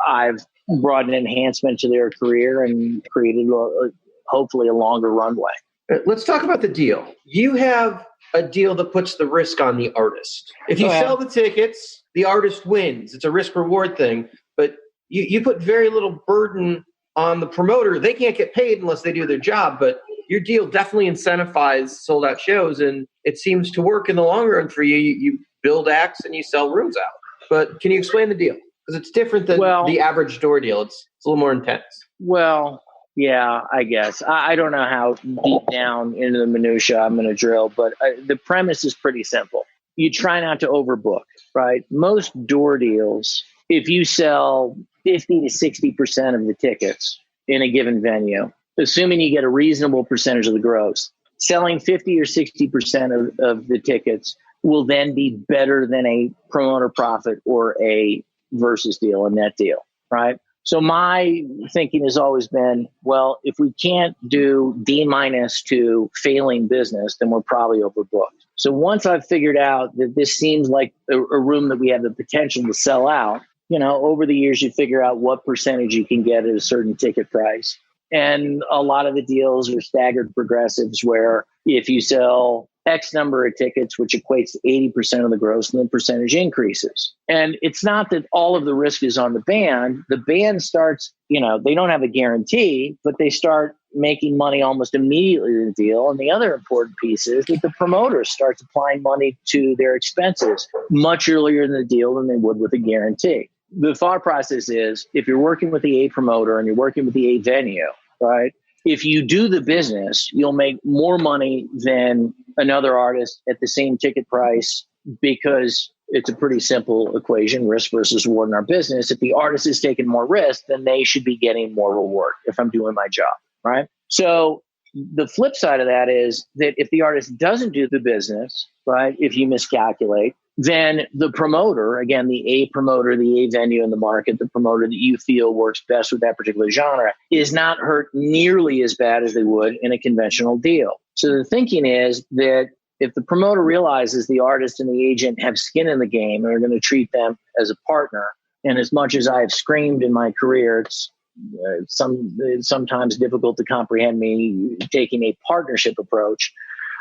I've brought an enhancement to their career and created hopefully a longer runway. Let's talk about the deal. You have a deal that puts the risk on the artist. If you sell the tickets, the artist wins. It's a risk-reward thing. But you put very little burden on the promoter. They can't get paid unless they do their job. But your deal definitely incentivizes sold-out shows, and it seems to work in the long run for you. You build acts and you sell rooms out. But can you explain the deal? Because it's different than the average door deal. It's a little more intense. Well, yeah, I guess. I don't know how deep down into the minutia I'm going to drill, but the premise is pretty simple. You try not to overbook, right? Most door deals, if you sell 50 to 60% of the tickets, in a given venue, assuming you get a reasonable percentage of the gross, selling 50 or 60% of the tickets will then be better than a promoter profit or a versus deal, a net deal, right? So my thinking has always been, well, if we can't do D- to failing business, then we're probably overbooked. So once I've figured out that this seems like a room that we have the potential to sell out, over the years, you figure out what percentage you can get at a certain ticket price. And a lot of the deals are staggered progressives where if you sell X number of tickets, which equates to 80% of the gross, then the percentage increases. And it's not that all of the risk is on the band. The band starts, they don't have a guarantee, but they start making money almost immediately in the deal. And the other important piece is that the promoter starts applying money to their expenses much earlier in the deal than they would with a guarantee. The thought process is if you're working with the A promoter and you're working with the A venue, right? If you do the business, you'll make more money than another artist at the same ticket price because it's a pretty simple equation, risk versus reward in our business. If the artist is taking more risk, then they should be getting more reward if I'm doing my job, right? So the flip side of that is that if the artist doesn't do the business, right, if you miscalculate, then the promoter, again, the A promoter, the A venue in the market, the promoter that you feel works best with that particular genre is not hurt nearly as bad as they would in a conventional deal. So the thinking is that if the promoter realizes the artist and the agent have skin in the game and are going to treat them as a partner, and as much as I've screamed in my career, it's sometimes difficult to comprehend me taking a partnership approach,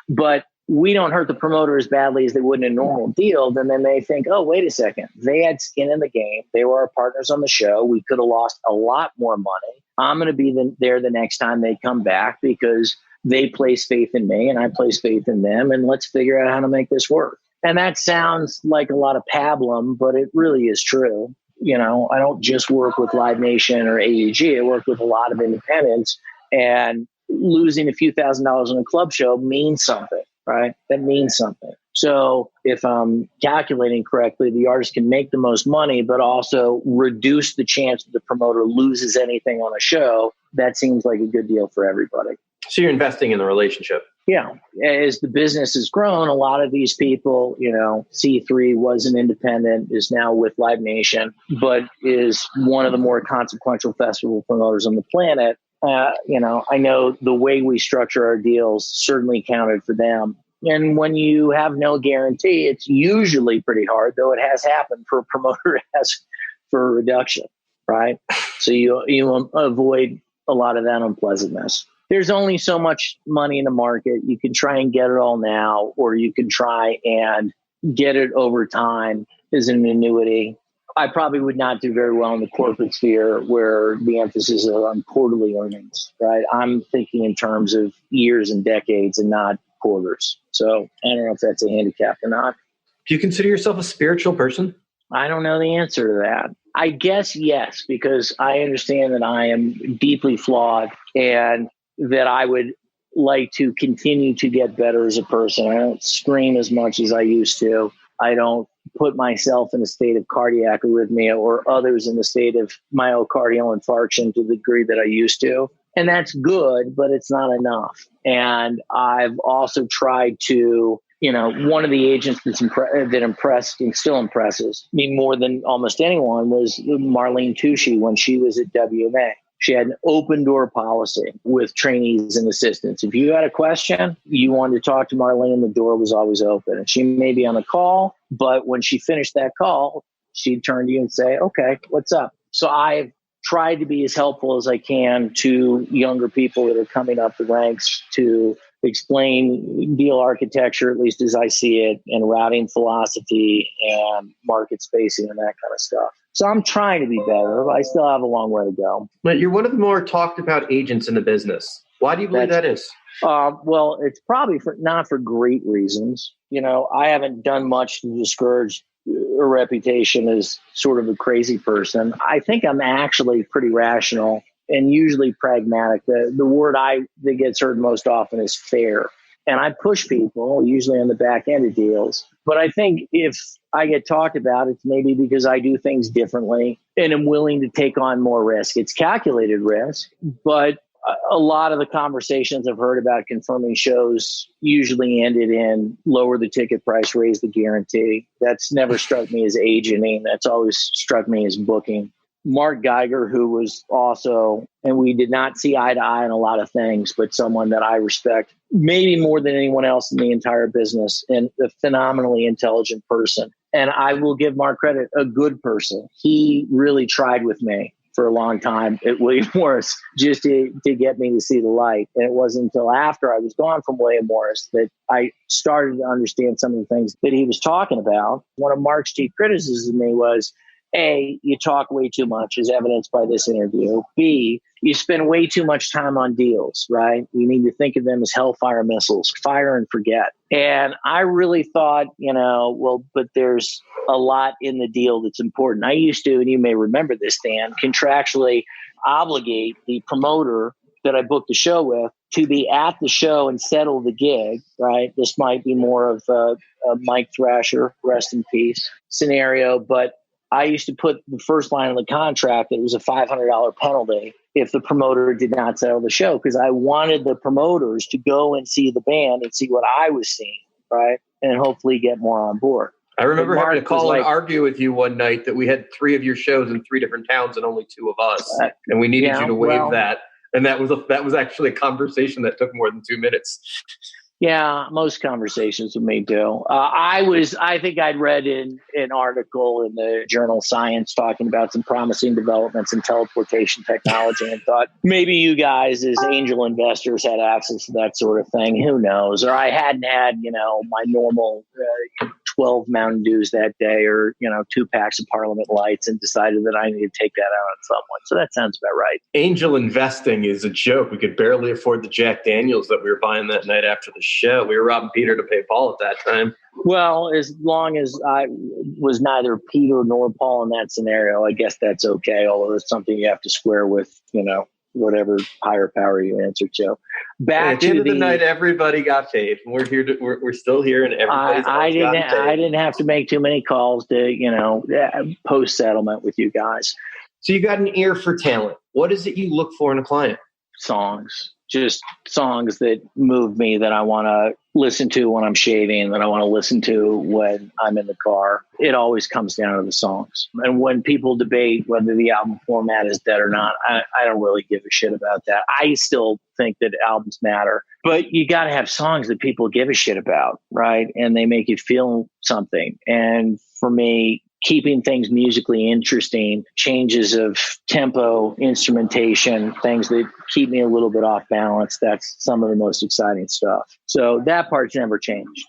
but we don't hurt the promoter as badly as they would in a normal deal, then they may think, oh, wait a second. They had skin in the game. They were our partners on the show. We could have lost a lot more money. I'm going to be there the next time they come back because they place faith in me and I place faith in them. And let's figure out how to make this work. And that sounds like a lot of pablum, but it really is true. I don't just work with Live Nation or AEG. I work with a lot of independents, and losing a few $1,000s on a club show means something. Right? That means something. So if I'm calculating correctly, the artist can make the most money, but also reduce the chance that the promoter loses anything on a show. That seems like a good deal for everybody. So you're investing in the relationship. Yeah. As the business has grown, a lot of these people, C3 was an independent, is now with Live Nation, but is one of the more consequential festival promoters on the planet. I know the way we structure our deals certainly counted for them. And when you have no guarantee, it's usually pretty hard, though it has happened for a promoter to ask for a reduction, right? So you avoid a lot of that unpleasantness. There's only so much money in the market. You can try and get it all now, or you can try and get it over time as an annuity. I probably would not do very well in the corporate sphere where the emphasis is on quarterly earnings, right? I'm thinking in terms of years and decades and not quarters. So I don't know if that's a handicap or not. Do you consider yourself a spiritual person? I don't know the answer to that. I guess yes, because I understand that I am deeply flawed and that I would like to continue to get better as a person. I don't scream as much as I used to. I don't put myself in a state of cardiac arrhythmia or others in the state of myocardial infarction to the degree that I used to. And that's good, but it's not enough. And I've also tried to, one of the agents that impressed and still impresses me more than almost anyone was Marlene Tushy when she was at WMA. She had an open door policy with trainees and assistants. If you had a question, you wanted to talk to Marlene, the door was always open. And she may be on a call, but when she finished that call, she'd turn to you and say, okay, what's up? So I've tried to be as helpful as I can to younger people that are coming up the ranks to explain deal architecture, at least as I see it, and routing philosophy and market spacing and that kind of stuff. So I'm trying to be better, but I still have a long way to go. But you're one of the more talked about agents in the business. Why do you believe that is? Well, it's probably not for great reasons. I haven't done much to discourage a reputation as sort of a crazy person. I think I'm actually pretty rational and usually pragmatic. The word that gets heard most often is fair. And I push people, usually on the back end of deals. But I think if I get talked about, it's maybe because I do things differently and am willing to take on more risk. It's calculated risk, but a lot of the conversations I've heard about confirming shows usually ended in lower the ticket price, raise the guarantee. That's never struck me as agenting. That's always struck me as booking. Mark Geiger, who was also, and we did not see eye to eye on a lot of things, but someone that I respect maybe more than anyone else in the entire business, and a phenomenally intelligent person. And I will give Mark credit, a good person. He really tried with me for a long time at William Morris just to get me to see the light. And it wasn't until after I was gone from William Morris that I started to understand some of the things that he was talking about. One of Mark's chief criticisms of me was, A, you talk way too much, as evidenced by this interview. B, you spend way too much time on deals, right? You need to think of them as hellfire missiles, fire and forget. And I really thought, well, but there's a lot in the deal that's important. I used to, and you may remember this, Dan, contractually obligate the promoter that I booked the show with to be at the show and settle the gig, right? This might be more of a Mike Thrasher, rest in peace, scenario, but I used to put the first line of the contract that it was a $500 penalty if the promoter did not settle the show, because I wanted the promoters to go and see the band and see what I was seeing, right? And hopefully get more on board. I remember having to call and argue with you one night that we had 3 of your shows in 3 different towns and only 2 of us, and we needed you to waive that. And that was actually a conversation that took more than 2 minutes. Yeah, most conversations with me do. I think I'd read in an article in the journal Science talking about some promising developments in teleportation technology and thought maybe you guys as angel investors had access to that sort of thing. Who knows? Or I hadn't had, my normal 12 Mountain Dews that day or, 2 packs of Parliament Lights and decided that I need to take that out on someone. So that sounds about right. Angel investing is a joke. We could barely afford the Jack Daniels that we were buying that night after the show. We were robbing Peter to pay Paul at that time. Well, as long as I was neither Peter nor Paul in that scenario, I guess that's okay. Although it's something you have to square with, whatever higher power you answer to. At the end of the night, everybody got paid. We're here. We're still here, and everybody's I didn't have to make too many calls to post settlement with you guys. So you got an ear for talent. What is it you look for in a client? Songs. Just songs that move me, that I want to listen to when I'm shaving, that I want to listen to when I'm in the car. It always comes down to the songs. And when people debate whether the album format is dead or not, I don't really give a shit about that. I still think that albums matter. But you got to have songs that people give a shit about, right? And they make you feel something. And for me, keeping things musically interesting, changes of tempo, instrumentation, things that keep me a little bit off balance, that's some of the most exciting stuff. So that part's never changed.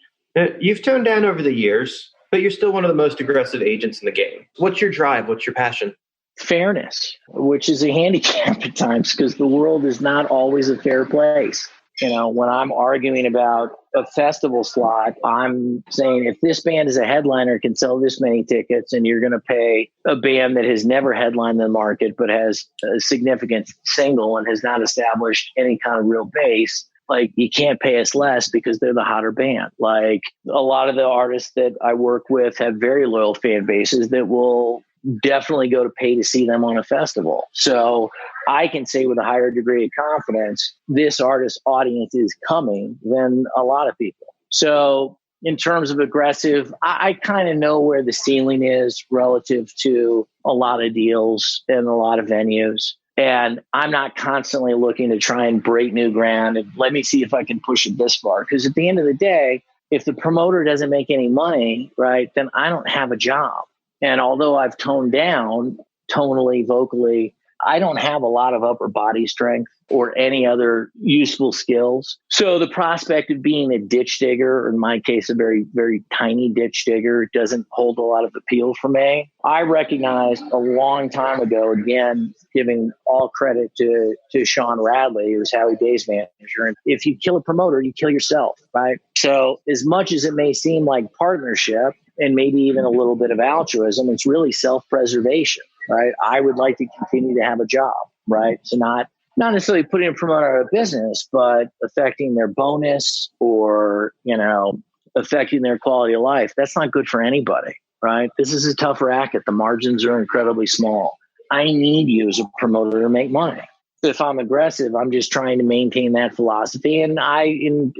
You've toned down over the years, but you're still one of the most aggressive agents in the game. What's your drive? What's your passion? Fairness, which is a handicap at times because the world is not always a fair place. When I'm arguing about a festival slot, I'm saying if this band is a headliner, can sell this many tickets, and you're going to pay a band that has never headlined the market but has a significant single and has not established any kind of real base, like you can't pay us less because they're the hotter band. Like a lot of the artists that I work with have very loyal fan bases that will definitely go to pay to see them on a festival. So I can say with a higher degree of confidence, this artist's audience is coming than a lot of people. So in terms of aggressive, I kind of know where the ceiling is relative to a lot of deals and a lot of venues. And I'm not constantly looking to try and break new ground and let me see if I can push it this far. Because at the end of the day, if the promoter doesn't make any money, right, then I don't have a job. And although I've toned down tonally, vocally, I don't have a lot of upper body strength or any other useful skills. So the prospect of being a ditch digger, or in my case, a very, very tiny ditch digger, doesn't hold a lot of appeal for me. I recognized a long time ago, again, giving all credit to Sean Radley, who was Howie Day's manager, and if you kill a promoter, you kill yourself, right? So as much as it may seem like partnership, and maybe even a little bit of altruism, it's really self-preservation, right? I would like to continue to have a job, right? To not not necessarily putting a promoter out of business, but affecting their bonus or, affecting their quality of life. That's not good for anybody, right? This is a tough racket. The margins are incredibly small. I need you as a promoter to make money. If I'm aggressive, I'm just trying to maintain that philosophy. And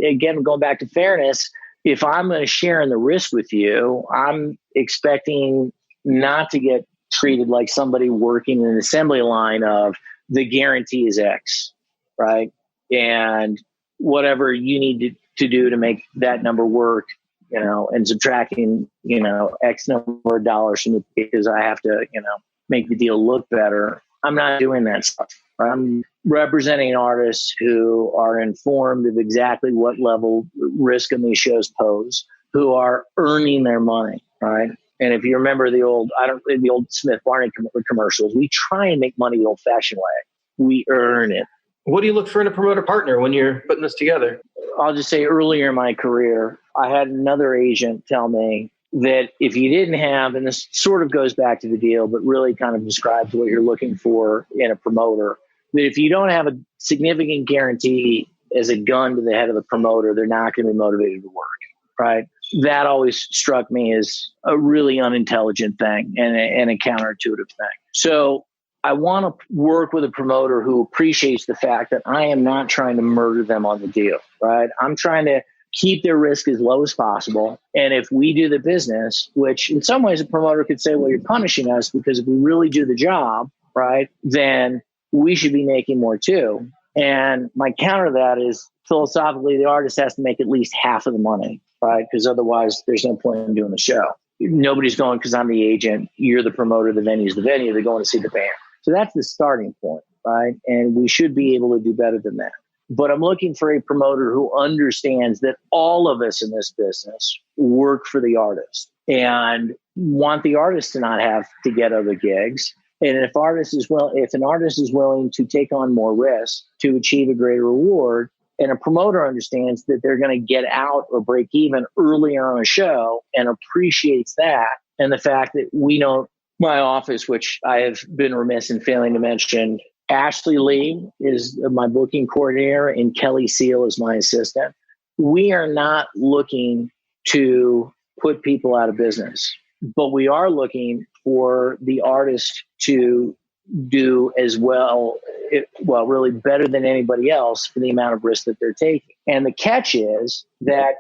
again, going back to fairness, if I'm going to share in the risk with you, I'm expecting not to get treated like somebody working in an assembly line of the guarantee is X, right? And whatever you need to do to make that number work, and subtracting, X number of dollars from it because I have to, make the deal look better. I'm not doing that stuff. I'm representing artists who are informed of exactly what level risk in these shows pose, who are earning their money, right? And if you remember the old Smith Barney commercials, we try and make money the old-fashioned way. We earn it. What do you look for in a promoter partner when you're putting this together? I'll just say earlier in my career, I had another agent tell me that if you didn't have, and this sort of goes back to the deal, but really kind of describes what you're looking for in a promoter, that if you don't have a significant guarantee as a gun to the head of the promoter, they're not going to be motivated to work, right? That always struck me as a really unintelligent thing and a counterintuitive thing. So I want to work with a promoter who appreciates the fact that I am not trying to murder them on the deal, right? I'm trying to keep their risk as low as possible. And if we do the business, which in some ways a promoter could say, well, you're punishing us because if we really do the job, right, then we should be making more too. And my counter to that is philosophically, the artist has to make at least half of the money, right? Because otherwise there's no point in doing the show. Nobody's going because I'm the agent, you're the promoter, the venue's the venue, they're going to see the band. So that's the starting point, right? And we should be able to do better than that. But I'm looking for a promoter who understands that all of us in this business work for the artist and want the artist to not have to get other gigs. And if an artist is willing to take on more risk to achieve a greater reward, and a promoter understands that they're going to get out or break even earlier on a show and appreciates that, and the fact that my office, which I have been remiss in failing to mention, Ashley Lee is my booking coordinator and Kelly Seal is my assistant. We are not looking to put people out of business, but we are looking for the artist to do as really better than anybody else for the amount of risk that they're taking. And the catch is that,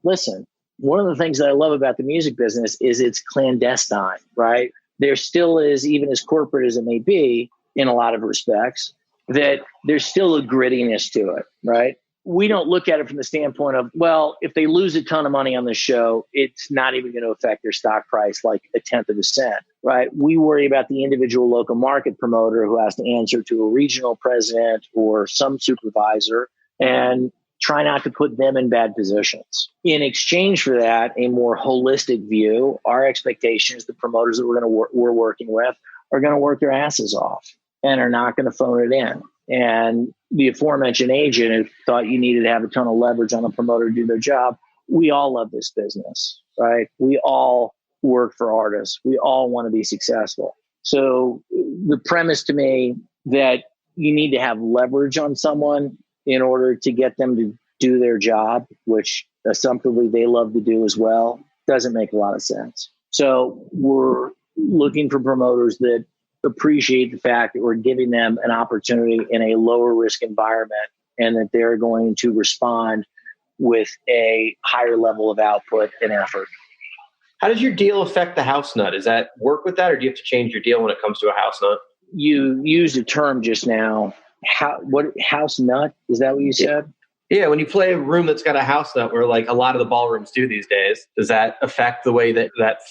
listen, one of the things that I love about the music business is it's clandestine, right? There still is, even as corporate as it may be, in a lot of respects, that there's still a grittiness to it, right? We don't look at it from the standpoint of, well, if they lose a ton of money on the show, it's not even going to affect their stock price like a tenth of a cent, right? We worry about the individual local market promoter who has to answer to a regional president or some supervisor and try not to put them in bad positions. In exchange for that, a more holistic view, our expectation is the promoters that we're working with are going to work their asses off and are not going to phone it in. And the aforementioned agent who thought you needed to have a ton of leverage on a promoter to do their job, we all love this business, right? We all work for artists. We all want to be successful. So the premise to me that you need to have leverage on someone in order to get them to do their job, which assumptively they love to do as well, doesn't make a lot of sense. So we're looking for promoters that appreciate the fact that we're giving them an opportunity in a lower risk environment and that they're going to respond with a higher level of output and effort. How does your deal affect the house nut? Does that work with that, or do you have to change your deal when it comes to a house nut? You used a term just now. What house nut? Is that what you said? Yeah, when you play a room that's got a house nut, where like a lot of the ballrooms do these days, does that affect the way that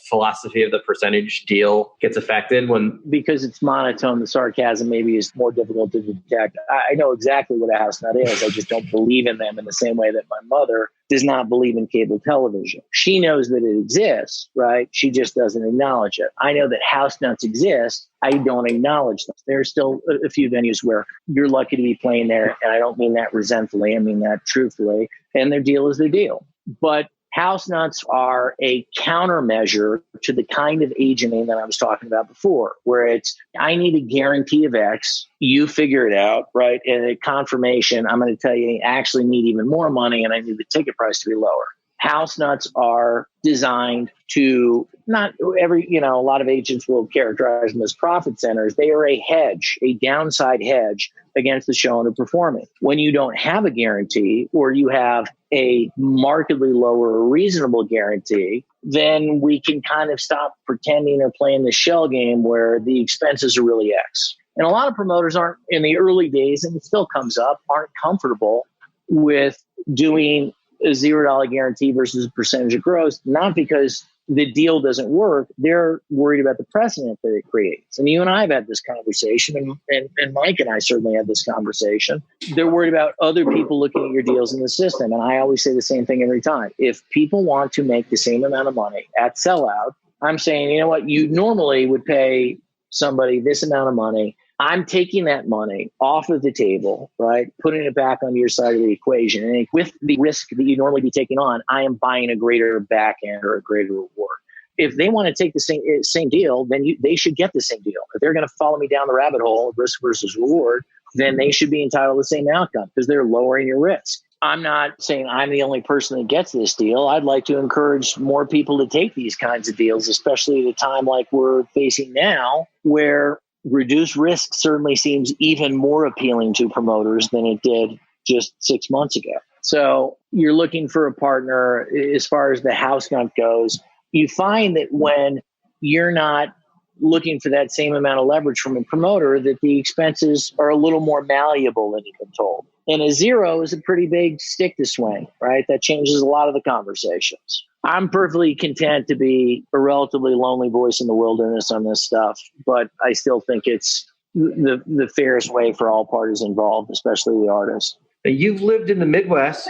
philosophy of the percentage deal gets affected? Because it's monotone, the sarcasm maybe is more difficult to detect. I know exactly what a house nut is. I just don't believe in them in the same way that my mother does not believe in cable television. She knows that it exists, right? She just doesn't acknowledge it. I know that house nuts exist. I don't acknowledge them. There's still a few venues where you're lucky to be playing there, and I don't mean that resentfully. I mean that truthfully. And their deal is their deal. But House nuts are a countermeasure to the kind of agenting that I was talking about before, where it's, I need a guarantee of X, you figure it out, right? And at confirmation, I'm going to tell you, you actually need even more money and I need the ticket price to be lower. House nuts are designed to not every, a lot of agents will characterize them as profit centers. They are a hedge, a downside hedge against the show underperforming. When you don't have a guarantee or you have a markedly lower or reasonable guarantee, then we can kind of stop pretending or playing the shell game where the expenses are really X. And a lot of promoters aren't, in the early days, and it still comes up, aren't comfortable with doing a $0 guarantee versus a percentage of gross, not because the deal doesn't work. They're worried about the precedent that it creates. And you and I have had this conversation, and Mike and I certainly had this conversation. They're worried about other people looking at your deals in the system. And I always say the same thing every time. If people want to make the same amount of money at sellout, I'm saying, you know what, you normally would pay somebody this amount of money. I'm taking that money off of the table, right? Putting it back on your side of the equation. And with the risk that you normally be taking on, I am buying a greater back end or a greater reward. If they want to take the same deal, then they should get the same deal. If they're going to follow me down the rabbit hole of risk versus reward, then they should be entitled to the same outcome because they're lowering your risk. I'm not saying I'm the only person that gets this deal. I'd like to encourage more people to take these kinds of deals, especially at a time like we're facing now, where reduced risk certainly seems even more appealing to promoters than it did just 6 months ago. So you're looking for a partner as far as the house nut goes. You find that when you're not looking for that same amount of leverage from a promoter, that the expenses are a little more malleable than you've been told. And a 0 is a pretty big stick to swing, right? That changes a lot of the conversations. I'm perfectly content to be a relatively lonely voice in the wilderness on this stuff, but I still think it's the fairest way for all parties involved, especially the artists. You've lived in the Midwest,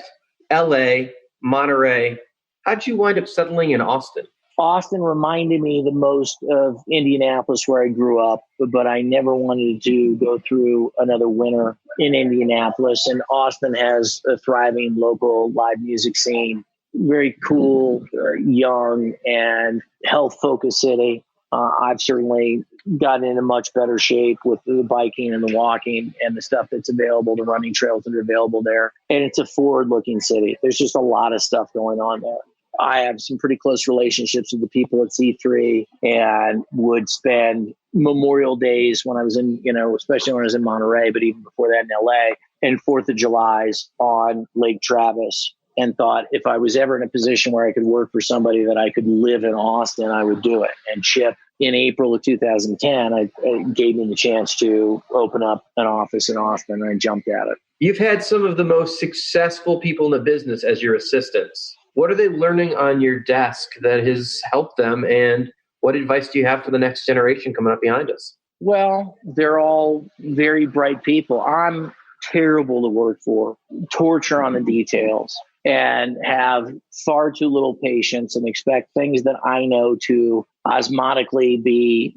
LA, Monterey. How'd you wind up settling in Austin? Austin reminded me the most of Indianapolis, where I grew up, but I never wanted to go through another winter in Indianapolis. And Austin has a thriving local live music scene. Very cool, young, and health-focused city. I've certainly gotten into much better shape with the biking and the walking and the stuff that's available, the running trails that are available there. And it's a forward-looking city. There's just a lot of stuff going on there. I have some pretty close relationships with the people at C3 and would spend Memorial Days when I was in, especially when I was in Monterey, but even before that in LA, and 4th of July's on Lake Travis, and thought if I was ever in a position where I could work for somebody that I could live in Austin, I would do it. And Chip, in April of 2010, it gave me the chance to open up an office in Austin, and I jumped at it. You've had some of the most successful people in the business as your assistants. What are they learning on your desk that has helped them, and what advice do you have for the next generation coming up behind us? Well, they're all very bright people. I'm terrible to work for, torture on the details, and have far too little patience and expect things that I know to osmotically be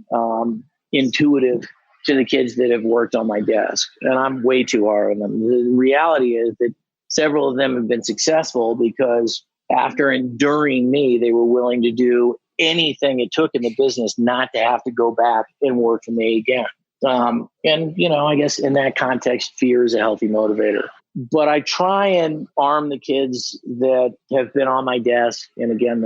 intuitive to the kids that have worked on my desk. And I'm way too hard on them. The reality is that several of them have been successful because after enduring me, they were willing to do anything it took in the business not to have to go back and work for me again. I guess in that context, fear is a healthy motivator. But I try and arm the kids that have been on my desk, and again,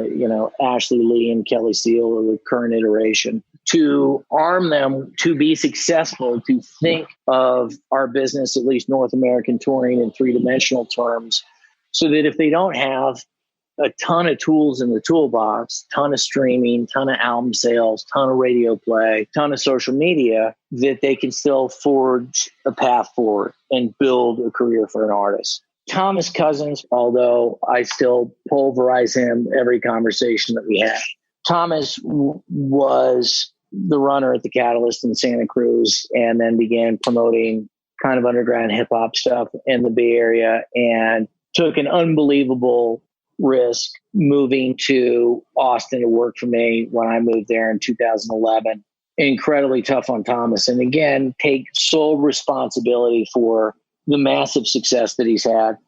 Ashley Lee and Kelly Seal are the current iteration, to arm them to be successful, to think of our business, at least North American touring, in three-dimensional terms, so that if they don't have a ton of tools in the toolbox, ton of streaming, ton of album sales, ton of radio play, ton of social media, that they can still forge a path forward and build a career for an artist. Thomas Cousins, although I still pulverize him every conversation that we have. Thomas was the runner at the Catalyst in Santa Cruz and then began promoting kind of underground hip hop stuff in the Bay Area and took an unbelievable risk moving to Austin to work for me when I moved there in 2011. Incredibly tough on Thomas. And again, take sole responsibility for the massive success that he's had.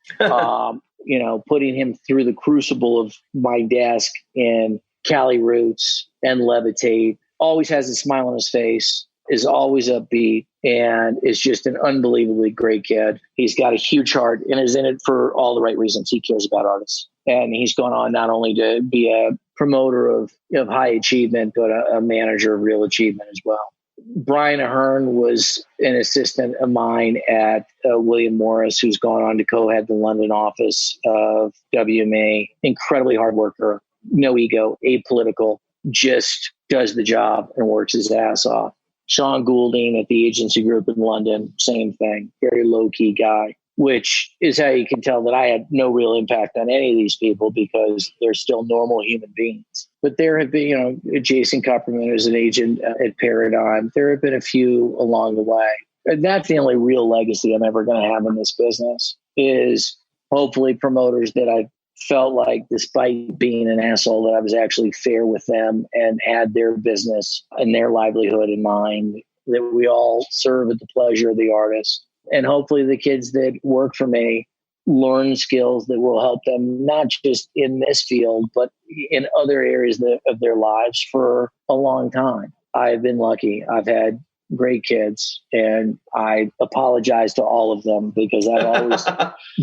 putting him through the crucible of my desk in Cali Roots and Levitate, always has a smile on his face, is always upbeat, and is just an unbelievably great kid. He's got a huge heart and is in it for all the right reasons. He cares about artists. And he's gone on not only to be a promoter of high achievement, but a manager of real achievement as well. Brian Hearn was an assistant of mine at William Morris, who's gone on to co-head the London office of WMA. Incredibly hard worker, no ego, apolitical, just does the job and works his ass off. Sean Goulding at the agency group in London, same thing, very low-key guy, which is how you can tell that I had no real impact on any of these people because they're still normal human beings. But there have been, Jason Kupperman is an agent at Paradigm. There have been a few along the way. And that's the only real legacy I'm ever going to have in this business is hopefully promoters that I felt like, despite being an asshole, that I was actually fair with them and had their business and their livelihood in mind, that we all serve at the pleasure of the artist. And hopefully the kids that work for me learn skills that will help them, not just in this field, but in other areas of their lives for a long time. I've been lucky. I've had great kids, and I apologize to all of them because I've always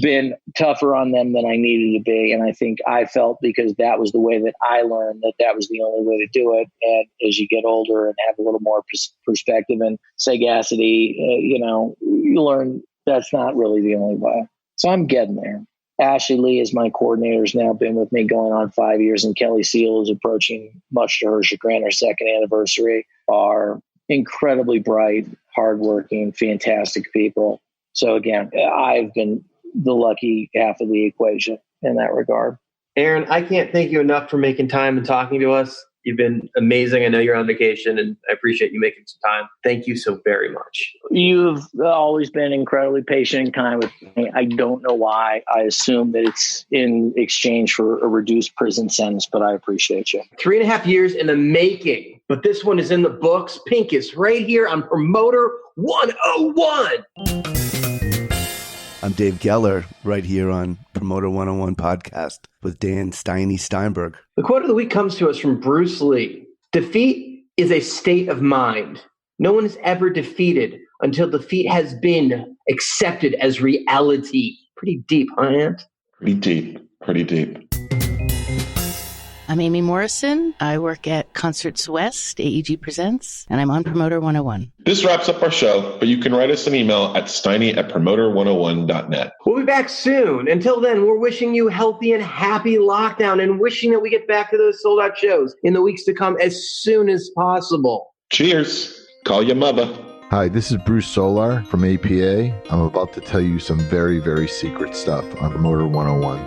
been tougher on them than I needed to be. And I think I felt because that was the way that I learned that was the only way to do it. And as you get older and have a little more perspective and sagacity, you learn that's not really the only way. So I'm getting there. Ashley Lee is my coordinator, has now been with me going on 5 years, and Kelly Seal is approaching, much to her chagrin, her second anniversary, are incredibly bright, hardworking, fantastic people. So again, I've been the lucky half of the equation in that regard. Aaron, I can't thank you enough for making time and talking to us. You've been amazing. I know you're on vacation, and I appreciate you making some time. Thank you so very much. You've always been incredibly patient and kind with me. I don't know why. I assume that it's in exchange for a reduced prison sentence, but I appreciate you. 3.5 years in the making, but this one is in the books. Pinkus, right here on Promoter 101. I'm Dave Geller, right here on Promoter 101 podcast with Dan Steinberg. The quote of the week comes to us from Bruce Lee. Defeat is a state of mind. No one is ever defeated until defeat has been accepted as reality. Pretty deep, huh, Ant? Pretty deep. I'm Amy Morrison. I work at Concerts West, AEG Presents, and I'm on Promoter 101. This wraps up our show, but you can write us an email at steiny@promoter101.net. We'll be back soon. Until then, we're wishing you healthy and happy lockdown and wishing that we get back to those sold-out shows in the weeks to come as soon as possible. Cheers. Call your mother. Hi, this is Bruce Solar from APA. I'm about to tell you some very, very secret stuff on Promoter 101.